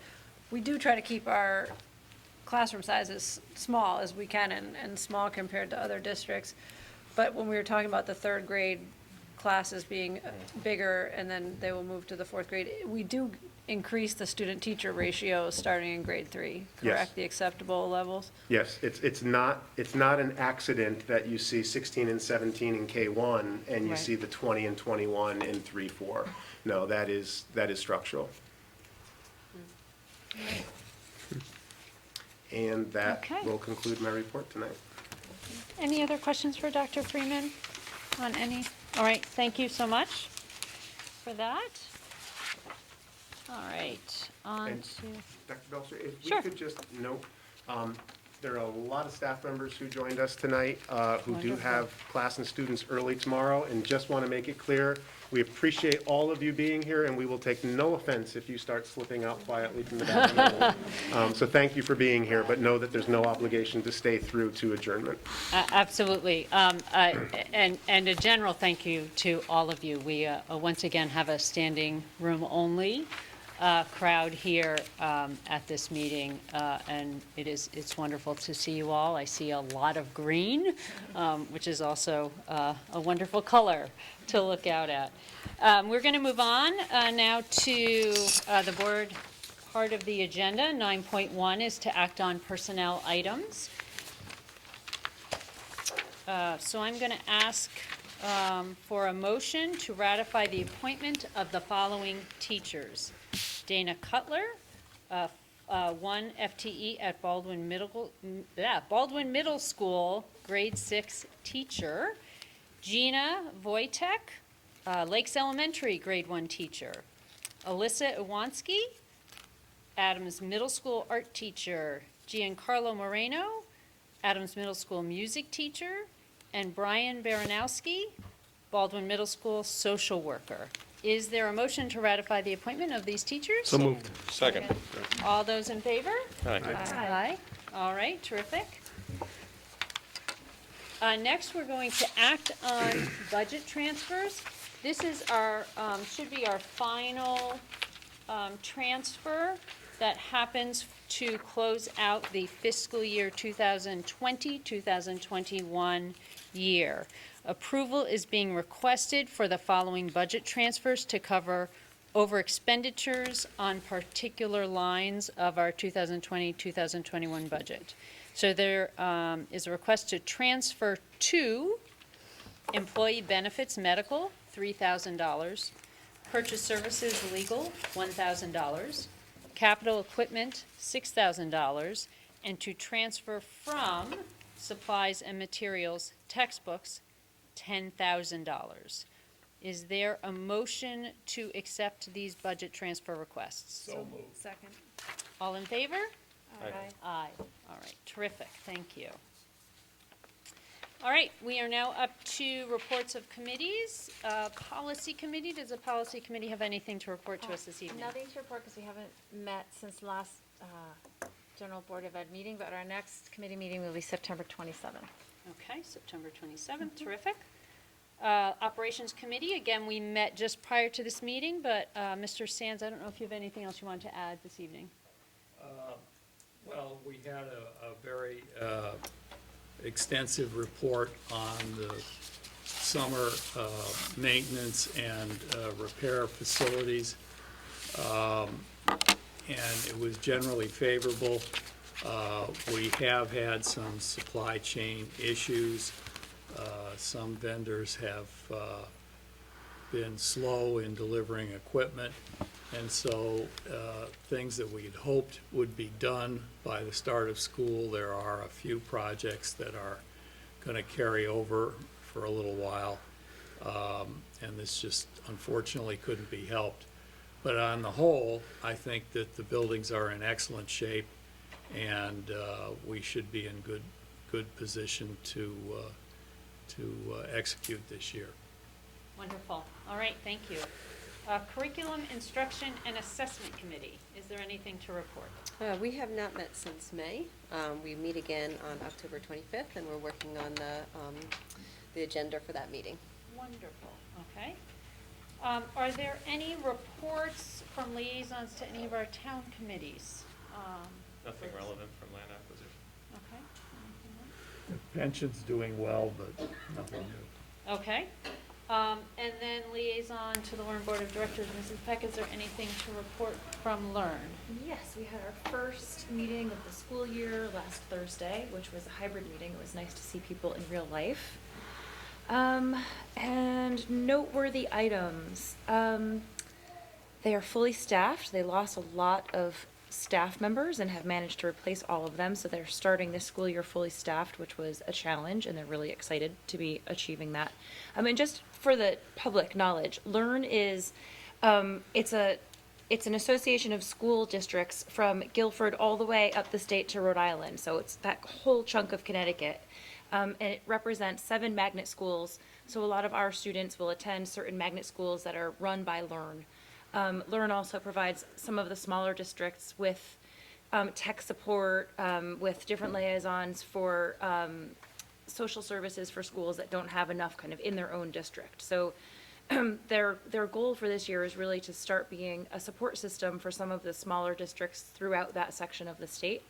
We do try to keep our classroom sizes small as we can and small compared to other districts. But when we were talking about the third grade classes being bigger and then they will move to the fourth grade, we do increase the student-teacher ratio starting in grade 3, correct? Yes. The acceptable levels? Yes, it's not an accident that you see 16 and 17 in K1 and you Right. see the 20 and 21 in 3-4. No, that is structural. And that Okay. will conclude my report tonight. Any other questions for Dr. Freeman on any? All right, thank you so much for that. All right, on And- to, Dr. Belcher, if we Sure. could just note, there are a lot of staff members who joined us tonight who do Wonderful. have class and students early tomorrow, and just want to make it clear, we appreciate all of you being here, and we will take no offense if you start slipping out quietly from the back of the room. So thank you for being here, but know that there's no obligation to stay through to adjournment. absolutely. And a general thank you to all of you. We once again have a standing room only crowd here at this meeting, and it's wonderful to see you all. I see a lot of green, which is also a wonderful color to look out at. We're going to move on now to the board part of the agenda. 9.1 is to act on personnel items. So I'm going to ask for a motion to ratify the appointment of the following teachers. Dana Cutler, 1 FTE at Baldwin Middle School, grade 6 teacher. Gina Wojtek, Lakes Elementary, grade 1 teacher. Alyssa Iwanski, Adams Middle School art teacher. Giancarlo Moreno, Adams Middle School music teacher. And Brian Baranowski, Baldwin Middle School social worker. Is there a motion to ratify the appointment of these teachers? So moved. Second. All those in favor? Aye. Aye. All right, terrific. Next, we're going to act on budget transfers. This is our, should be our final transfer that happens to close out the fiscal year 2020, 2021 year. Approval is being requested for the following budget transfers to cover over expenditures on particular lines of our 2020, 2021 budget. So there is a request to transfer to employee benefits medical, $3,000, purchase services legal, $1,000, capital equipment, $6,000, and to transfer from supplies and materials, textbooks, $10,000. Is there a motion to accept these budget transfer requests? So moved. Second. All in favor? Aye. Aye. All right, terrific, thank you. All right, we are now up to reports of committees. Policy committee, does the policy committee have anything to report to us this evening? Nothing to report because we haven't met since last General Board of Ed meeting, but our next committee meeting will be September 27th. Okay, September 27th, terrific. Operations Committee, again, we met just prior to this meeting, but Mr. Sands, I don't know if you have anything else you want to add this evening? We had a very extensive report on the summer maintenance and repair facilities, and it was generally favorable. We have had some supply chain issues. Some vendors have been slow in delivering equipment, and so things that we had hoped would be done by the start of school, there are a few projects that are going to carry over for a little while, and this just unfortunately couldn't be helped. But on the whole, I think that the buildings are in excellent shape, and we should be in good position to execute this year. Wonderful. All right, thank you. Curriculum, Instruction, and Assessment Committee. Is there anything to report? We have not met since May. We meet again on October 25th, and we're working on the agenda for that meeting. Wonderful. Okay. Are there any reports from liaisons to any of our town committees? Nothing relevant from land acquisition. Okay. Anything else? The pension's doing well, but nothing new. Okay. And then liaison to the Learn Board of Directors, Mrs. Peck, is there anything to report from Learn? Yes, we had our first meeting of the school year last Thursday, which was a hybrid meeting. It was nice to see people in real life. And noteworthy items. They are fully staffed. They lost a lot of staff members and have managed to replace all of them. So they're starting this school year fully staffed, which was a challenge, and they're really excited to be achieving that. And just for the public knowledge, Learn is, it's an association of school districts from Guilford all the way up the state to Rhode Island. So it's that whole chunk of Connecticut. And it represents 7 magnet schools. So a lot of our students will attend certain magnet schools that are run by Learn. Learn also provides some of the smaller districts with tech support, with different liaisons for social services for schools that don't have enough kind of in their own district. So their goal for this year is really to start being a support system for some of the smaller districts throughout that section of the state,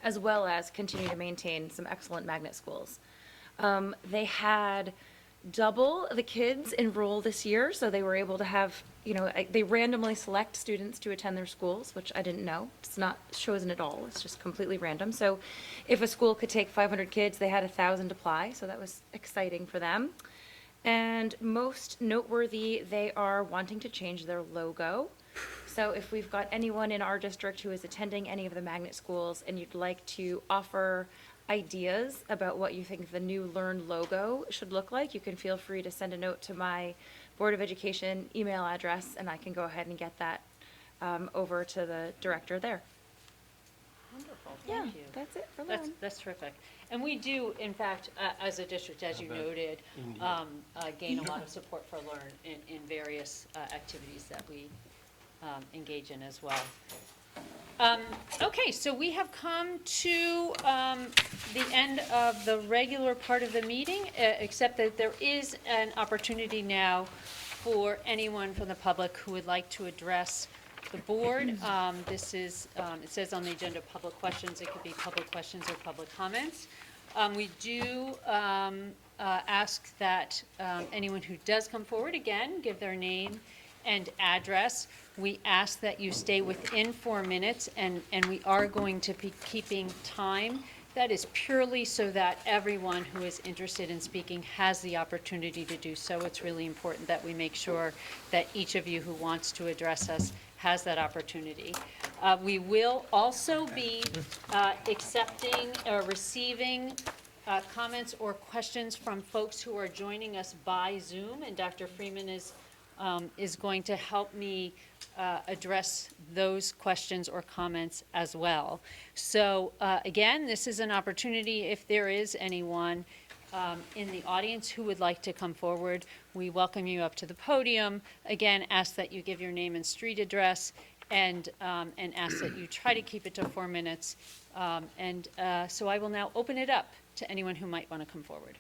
as well as continue to maintain some excellent magnet schools. They had double the kids enroll this year, so they were able to have, they randomly select students to attend their schools, which I didn't know. It's not chosen at all, it's just completely random. So if a school could take 500 kids, they had 1,000 apply, so that was exciting for them. And most noteworthy, they are wanting to change their logo. So if we've got anyone in our district who is attending any of the magnet schools and you'd like to offer ideas about what you think the new Learn logo should look like, you can feel free to send a note to my Board of Education email address, and I can go ahead and get that over to the director there. Wonderful, Yeah, thank you. that's it for Learn. That's terrific. And we do, in fact, as a district, as you noted, gain a lot of support for Learn in various activities that we engage in as well. Okay, so we have come to the end of the regular part of the meeting, except that there is an opportunity now for anyone from the public who would like to address the board. This is, it says on the agenda, public questions. It could be public questions or public comments. We do ask that anyone who does come forward, again, give their name and address. We ask that you stay within 4 minutes, and we are going to be keeping time. That is purely so that everyone who is interested in speaking has the opportunity to do so. It's really important that we make sure that each of you who wants to address us has that opportunity. We will also be accepting or receiving comments or questions from folks who are joining us by Zoom, and Dr. Freeman is going to help me address those questions or comments as well. So again, this is an opportunity, if there is anyone in the audience who would like to come forward, we welcome you up to the podium. Again, ask that you give your name and street address, and ask that you try to keep it to 4 minutes. So I will now open it up to anyone who might want to come forward.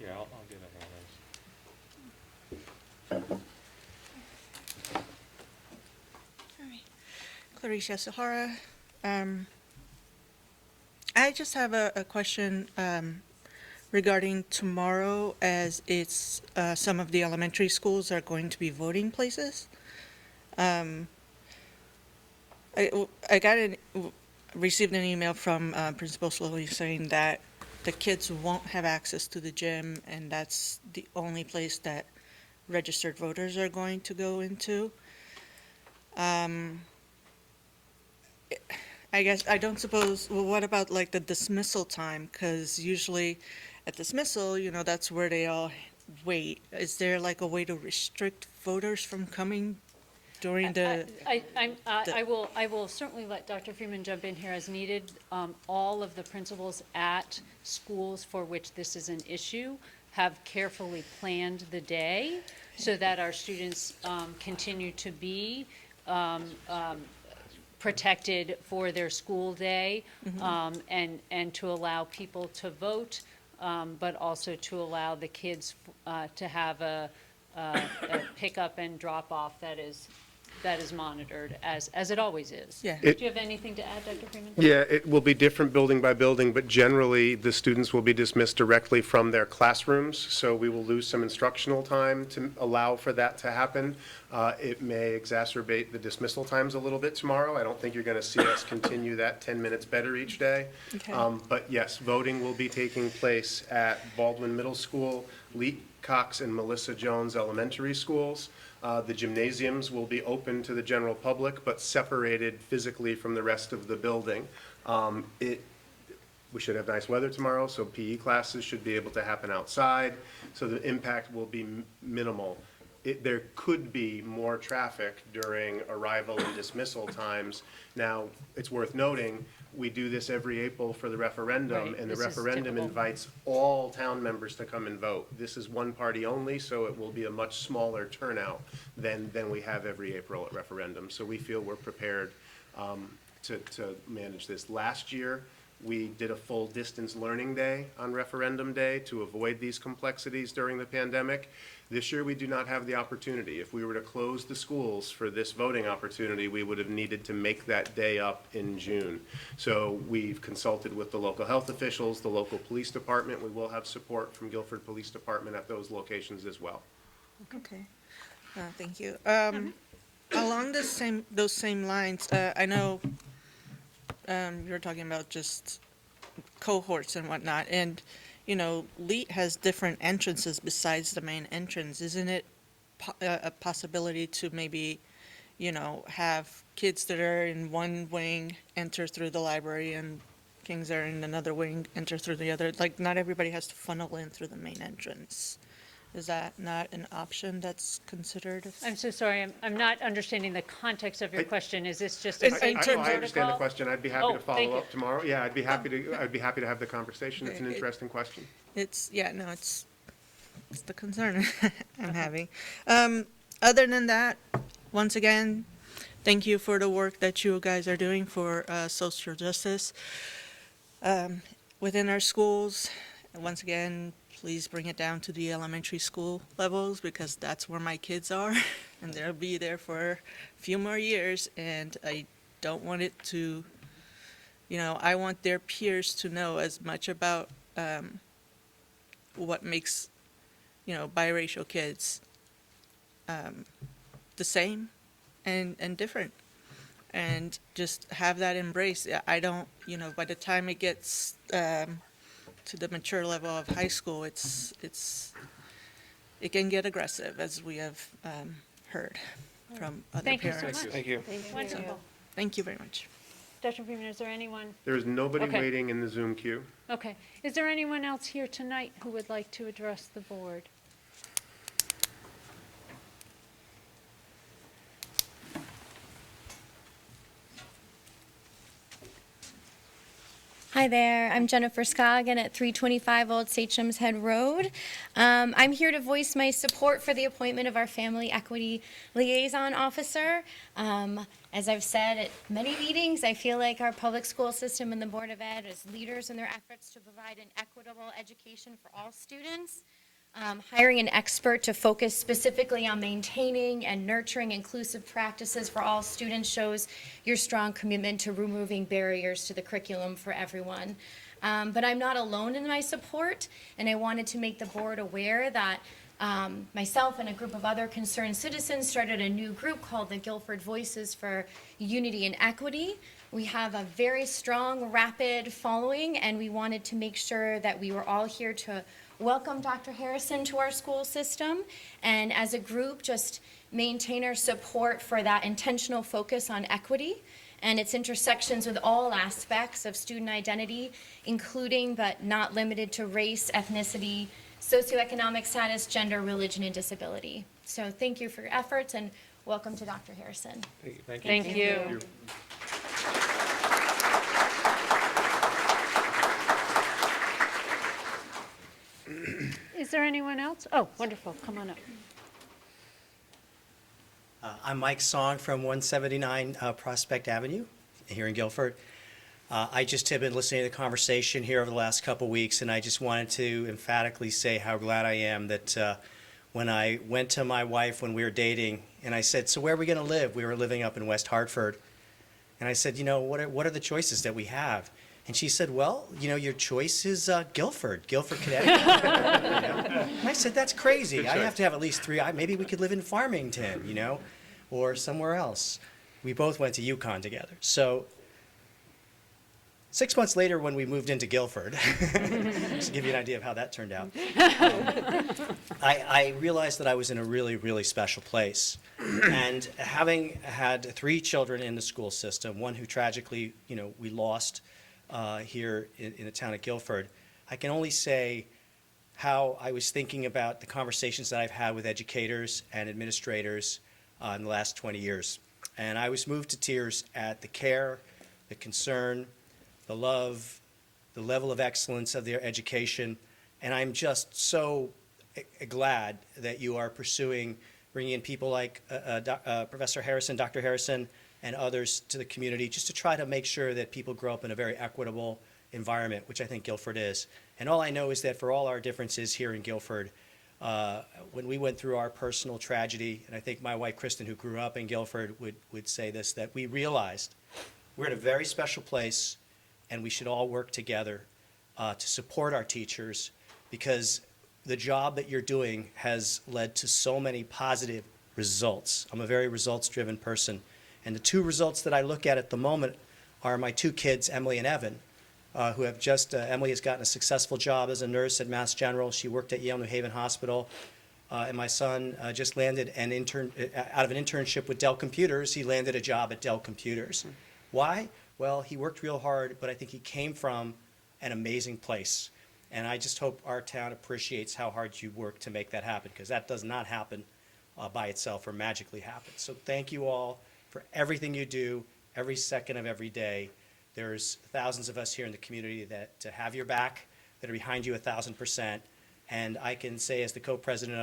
Yeah, I'll do that one of those. All right. Claricia Sahara. I just have a question regarding tomorrow, as it's some of the elementary schools are going to be voting places. Received an email from Principal Slowly saying that the kids won't have access to the gym, and that's the only place that registered voters are going to go into. I guess, I don't suppose, well, what about like the dismissal time? Because usually at dismissal, that's where they all wait. Is there like a way to restrict voters from coming during the? I will certainly let Dr. Freeman jump in here as needed. All of the principals at schools for which this is an issue have carefully planned the day so that our students continue to be protected for their school day, and to allow people to vote, but also to allow the kids to have a pickup and drop off that is monitored as it always is. Yeah. Do you have anything to add, Dr. Freeman? Yeah, it will be different building by building, but generally, the students will be dismissed directly from their classrooms, so we will lose some instructional time to allow for that to happen. It may exacerbate the dismissal times a little bit tomorrow. I don't think you're going to see us continue that 10 minutes better each day. Okay. But yes, voting will be taking place at Baldwin Middle School, Leet, Cox, and Melissa Jones Elementary Schools. The gymnasiums will be open to the general public, but separated physically from the rest of the building. We should have nice weather tomorrow, so PE classes should be able to happen outside, so the impact will be minimal. There could be more traffic during arrival and dismissal times. Now, it's worth noting, we do this every April for the referendum, Right, and the this is referendum typical. invites all town members to come and vote. This is one party only, so it will be a much smaller turnout than we have every April at referendum. So we feel we're prepared to manage this. Last year, we did a full distance learning day on referendum day to avoid these complexities during the pandemic. This year, we do not have the opportunity. If we were to close the schools for this voting opportunity, we would have needed to make that day up in June. So we've consulted with the local health officials, the local police department. We will have support from Guilford Police Department at those locations as well. Okay, thank you. Along those same lines, I know you were talking about just cohorts and whatnot, and Leet has different entrances besides the main entrance. Isn't it a possibility to maybe, have kids that are in one wing enter through the library and kings that are in another wing enter through the other? Like, not everybody has to funnel in through the main entrance. Is that not an option that's considered? I'm so sorry, I'm not understanding the context of your question. Is this just In a safety terms I of- understand the protocol? question. I'd be happy Oh, to thank follow you. up tomorrow. Yeah, I'd be happy to have the conversation. It's an Okay. interesting question. It's the concern I'm having. Other than that, once again, thank you for the work that you guys are doing for social justice within our schools. And once again, please bring it down to the elementary school levels, because that's where my kids are, and they'll be there for a few more years, and I don't want it to, I want their peers to know as much about what makes, biracial kids the same and different, and just have that embrace. I don't, by the time it gets to the mature level of high school, it can get aggressive, as we have heard from other Thank you so parents. much. Thank you. Wonderful. Thank you very much. Dr. Freeman, is there anyone? There is nobody Okay. waiting in the Zoom queue. Okay. Is there anyone else here tonight who would like to address the board? Hi there, I'm Jennifer Scoggin at 325 Old Sachem's Head Road. I'm here to voice my support for the appointment of our Family Equity Liaison Officer. As I've said at many meetings, I feel like our public school system and the Board of Ed is leaders in their efforts to provide an equitable education for all students. hiring an expert to focus specifically on maintaining and nurturing inclusive practices for all students shows your strong commitment to removing barriers to the curriculum for everyone. But I'm not alone in my support, and I wanted to make the board aware that myself and a group of other concerned citizens started a new group called the Guilford Voices for Unity and Equity. We have a very strong, rapid following, and we wanted to make sure that we were all here to welcome Dr. Harrison to our school system, and as a group, just maintain our support for that intentional focus on equity and its intersections with all aspects of student identity, including but not limited to race, ethnicity, socioeconomic status, gender, religion, and disability. So thank you for your efforts, and welcome to Dr. Harrison. Thank you. Is there anyone else? Oh, wonderful, come on up. I'm Mike Song from 179 Prospect Avenue here in Guilford. I just have been listening to the conversation here over the last couple weeks, and I just wanted to emphatically say how glad I am that when I went to my wife when we were dating, and I said, so where are we going to live? We were living up in West Hartford. And I said, you know, what are the choices that we have? And she said, well, you know, your choice is Guilford, Connecticut. And I said, that's crazy. I have to have at least 3. Maybe we could live in Farmington, you know, or somewhere else. We both went to UConn together. So 6 months later, when we moved into Guilford, just to give you an idea of how that turned out, I realized that I was in a really, really special place. And having had 3 children in the school system, one who tragically, you know, we lost here in the town of Guilford, I can only say how I was thinking about the conversations that I've had with educators and administrators in the last 20 years. And I was moved to tears at the care, the concern, the love, the level of excellence of their education. And I'm just so glad that you are pursuing bringing in people like Professor Harrison, Dr. Harrison, and others to the community, just to try to make sure that people grow up in a very equitable environment, which I think Guilford is. And all I know is that for all our differences here in Guilford, when we went through our personal tragedy, and I think my wife Kristen, who grew up in Guilford, would say this, that we realized we're in a very special place, and we should all work together to support our teachers, because the job that you're doing has led to so many positive results. I'm a very results-driven person. And the 2 results that I look at the moment are my 2 kids, Emily and Evan, who have just, Emily has gotten a successful job as a nurse at Mass General. She worked at Yale New Haven Hospital. And my son just landed out of an internship with Dell Computers. He landed a job at Dell Computers. Why? Well, he worked real hard, but I think he came from an amazing place. And I just hope our town appreciates how hard you work to make that happen, because that does not happen by itself or magically happen. So thank you all for everything you do every second of every day. There's thousands of us here in the community that have your back, that are behind you 1,000%. And I can say, as the co-president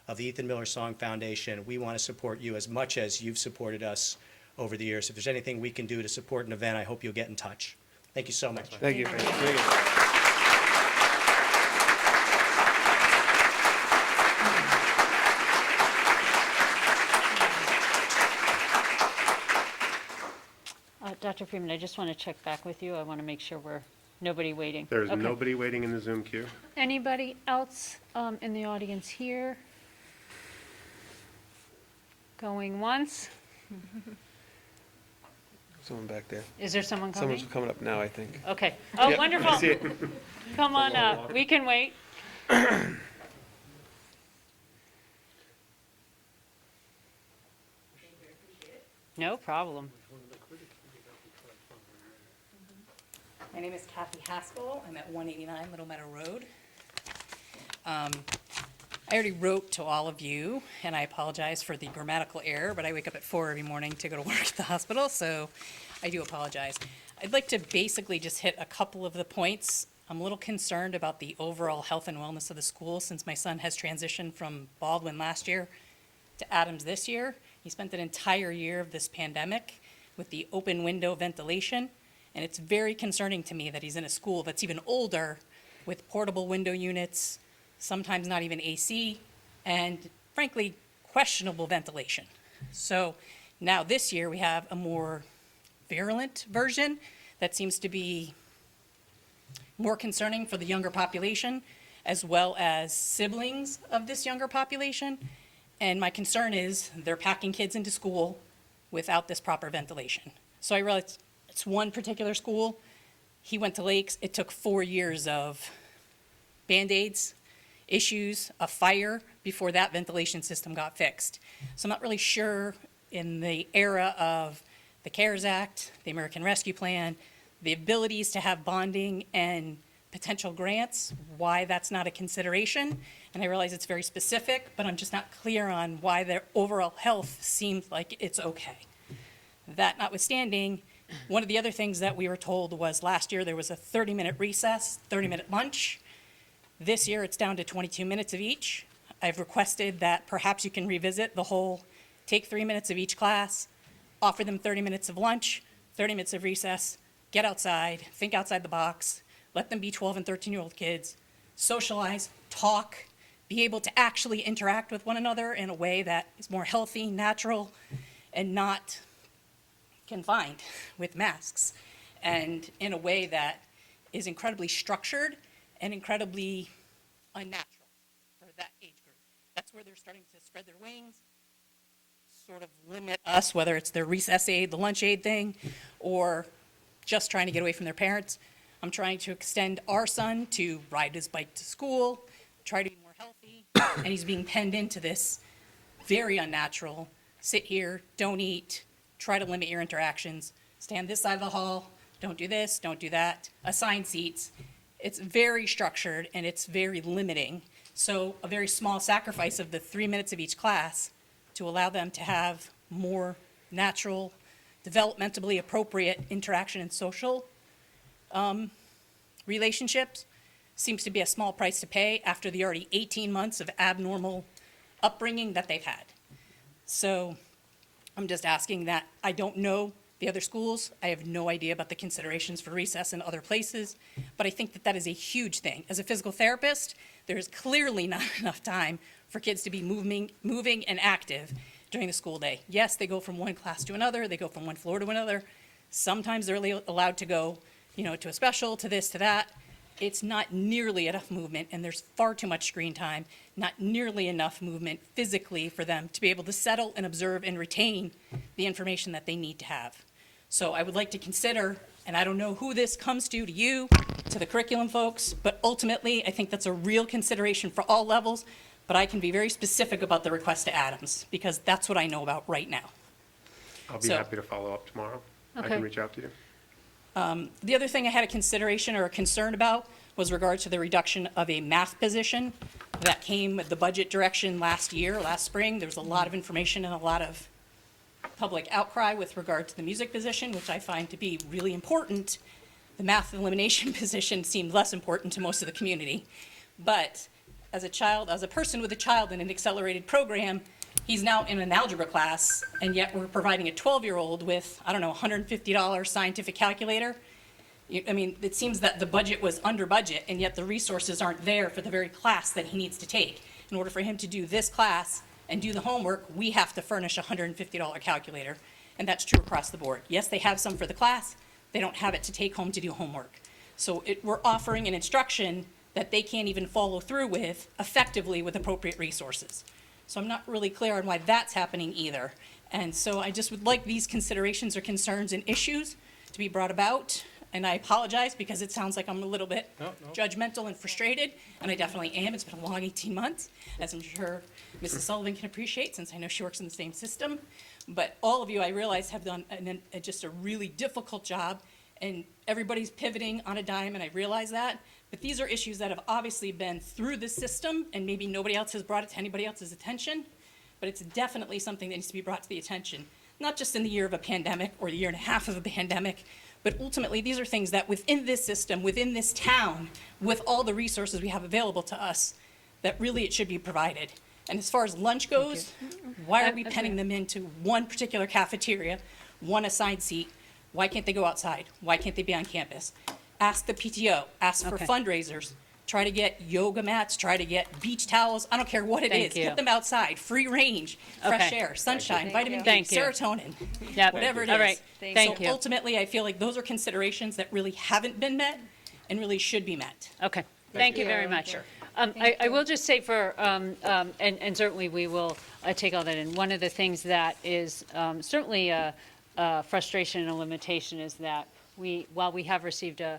of the Ethan Miller Song Foundation, we want to support you as much as you've supported us over the years. If there's anything we can do to support an event, I hope you'll get in touch. Thank you so much. Thank you. Dr. Freeman, I just want to check back with you. I want to make sure nobody waiting. There's Okay. nobody waiting in the Zoom queue. Anybody else in the audience here? Going once? Someone back there. Is there someone coming? Someone's coming up now, I think. Okay. Oh, Yep, wonderful. I see it. Come on up. We can wait. No problem. My name is Kathy Haskell. I'm at 189 Little Meadow Road. I already wrote to all of you, and I apologize for the grammatical error, but I wake up at 4 every morning to go to work at the hospital, so I do apologize. I'd like to basically just hit a couple of the points. I'm a little concerned about the overall health and wellness of the school since my son has transitioned from Baldwin last year to Adams this year. He spent an entire year of this pandemic with the open window ventilation, and it's very concerning to me that he's in a school that's even older with portable window units, sometimes not even AC, and frankly, questionable ventilation. So now this year, we have a more virulent version that seems to be more concerning for the younger population, as well as siblings of this younger population. And my concern is they're packing kids into school without this proper ventilation. So I realized it's one particular school. He went to Lakes. It took 4 years of Band-Aids, issues, a fire before that ventilation system got fixed. So I'm not really sure in the era of the CARES Act, the American Rescue Plan, the abilities to have bonding and potential grants, why that's not a consideration. And I realize it's very specific, but I'm just not clear on why their overall health seems like it's okay. That notwithstanding, one of the other things that we were told was last year there was a 30-minute recess, 30-minute lunch. This year it's down to 22 minutes of each. I've requested that perhaps you can revisit the whole, take 3 minutes of each class, offer them 30 minutes of lunch, 30 minutes of recess, get outside, think outside the box, let them be 12 and 13-year-old kids, socialize, talk, be able to actually interact with one another in a way that is more healthy, natural, and not confined with masks, and in a way that is incredibly structured and incredibly unnatural for that age group. That's where they're starting to spread their wings, sort of limit us, whether it's their recess aid, the lunch aid thing, or just trying to get away from their parents. I'm trying to extend our son to ride his bike to school, try to be more healthy, and he's being penned into this very unnatural, sit here, don't eat, try to limit your interactions, stand this side of the hall, don't do this, don't do that, assign seats. It's very structured and it's very limiting. So a very small sacrifice of the 3 minutes of each class to allow them to have more natural, developmentally appropriate interaction and social relationships seems to be a small price to pay after the already 18 months of abnormal upbringing that they've had. So I'm just asking that. I don't know the other schools. I have no idea about the considerations for recess in other places, but I think that that is a huge thing. As a physical therapist, there is clearly not enough time for kids to be moving and active during the school day. Yes, they go from one class to another, they go from one floor to another. Sometimes they're only allowed to go, to a special, to this, to that. It's not nearly enough movement, and there's far too much screen time, not nearly enough movement physically for them to be able to settle and observe and retain the information that they need to have. So I would like to consider, and I don't know who this comes to you, to the curriculum folks, but ultimately, I think that's a real consideration for all levels, but I can be very specific about the request to Adams, because that's what I know about right now. I'll be So- happy to follow up tomorrow. I Okay. can reach out to you. The other thing I had a consideration or a concern about was regard to the reduction of a math position that came with the budget direction last spring. There was a lot of information and a lot of public outcry with regard to the music position, which I find to be really important. The math elimination position seemed less important to most of the community. But as a person with a child in an accelerated program, he's now in an algebra class, and yet we're providing a 12-year-old with, $150 scientific calculator. It seems that the budget was under budget, and yet the resources aren't there for the very class that he needs to take. In order for him to do this class and do the homework, we have to furnish a $150 calculator, and that's true across the board. Yes, they have some for the class, they don't have it to take home to do homework. So we're offering an instruction that they can't even follow through with effectively with appropriate resources. So I'm not really clear on why that's happening either. And so I just would like these considerations or concerns and issues to be brought about. And I apologize because it sounds like I'm a little bit judgmental and frustrated, and I definitely am. It's been a long 18 months, as I'm sure Mrs. Sullivan can appreciate, since I know she works in the same system. But all of you, I realize, have done just a really difficult job, and everybody's pivoting on a dime, and I realize that. But these are issues that have obviously been through the system, and maybe nobody else has brought it to anybody else's attention, but it's definitely something that needs to be brought to the attention, not just in the year of a pandemic or the year and a half of a pandemic, but ultimately these are things that within this system, within this town, with all the resources we have available to us, that really it should be provided. And as far as lunch goes, why are we penning them into one particular cafeteria, one assigned seat? Why can't they go outside? Why can't they be on campus? Ask the PTO, ask for fundraisers. Try to get yoga mats, try to get beach towels, I don't care what it Thank is. you. Get them outside, free range, fresh Okay. air, sunshine, vitamin D, Thank you. serotonin, Yep. whatever it is. All right. Thank So you. ultimately, I feel like those are considerations that really haven't been met and really should be met. Okay, thank you very much. I will just say for, and certainly we will take all that in. One of the things that is certainly a frustration and a limitation is that while we have received a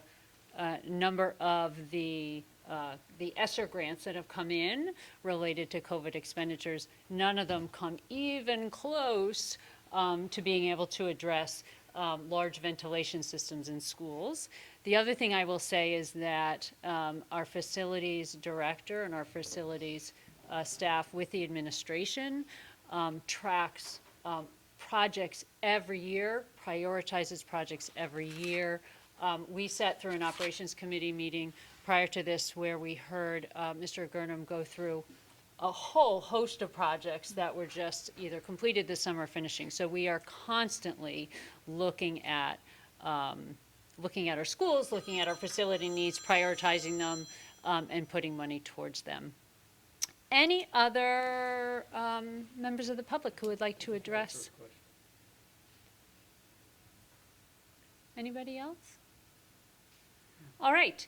number of the ESSER grants that have come in related to COVID expenditures, none of them come even close to being able to address large ventilation systems in schools. The other thing I will say is that our facilities director and our facilities staff with the administration tracks projects every year, prioritizes projects every year. We sat through an operations committee meeting prior to this where we heard Mr. Gurnham go through a whole host of projects that were just either completed this summer or finishing. So we are constantly looking at our schools, looking at our facility needs, prioritizing them, and putting money towards them. Any other members of the public who would like to address? Anybody else? All right.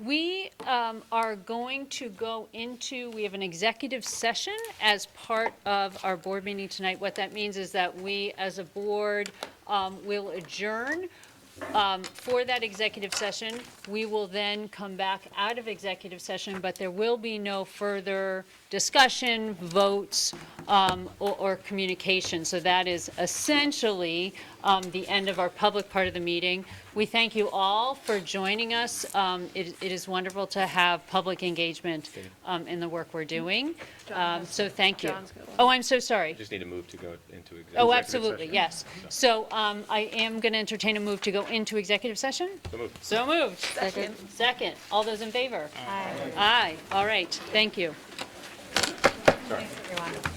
We are going to go into, we have an executive session as part of our board meeting tonight. What that means is that we, as a board, will adjourn for that executive session. We will then come back out of executive session, but there will be no further discussion, votes, or communication. So that is essentially the end of our public part of the meeting. We thank you all for joining us. It is wonderful to have public engagement in the work we're doing. So thank you. Oh, I'm so sorry. Just need to move to go into executive Oh, session. absolutely, yes. So I am going to entertain a move to go into executive session. So moved. So moved. Second. Second. All those in favor? Aye. Aye. All right. Thank you. Thanks, everyone.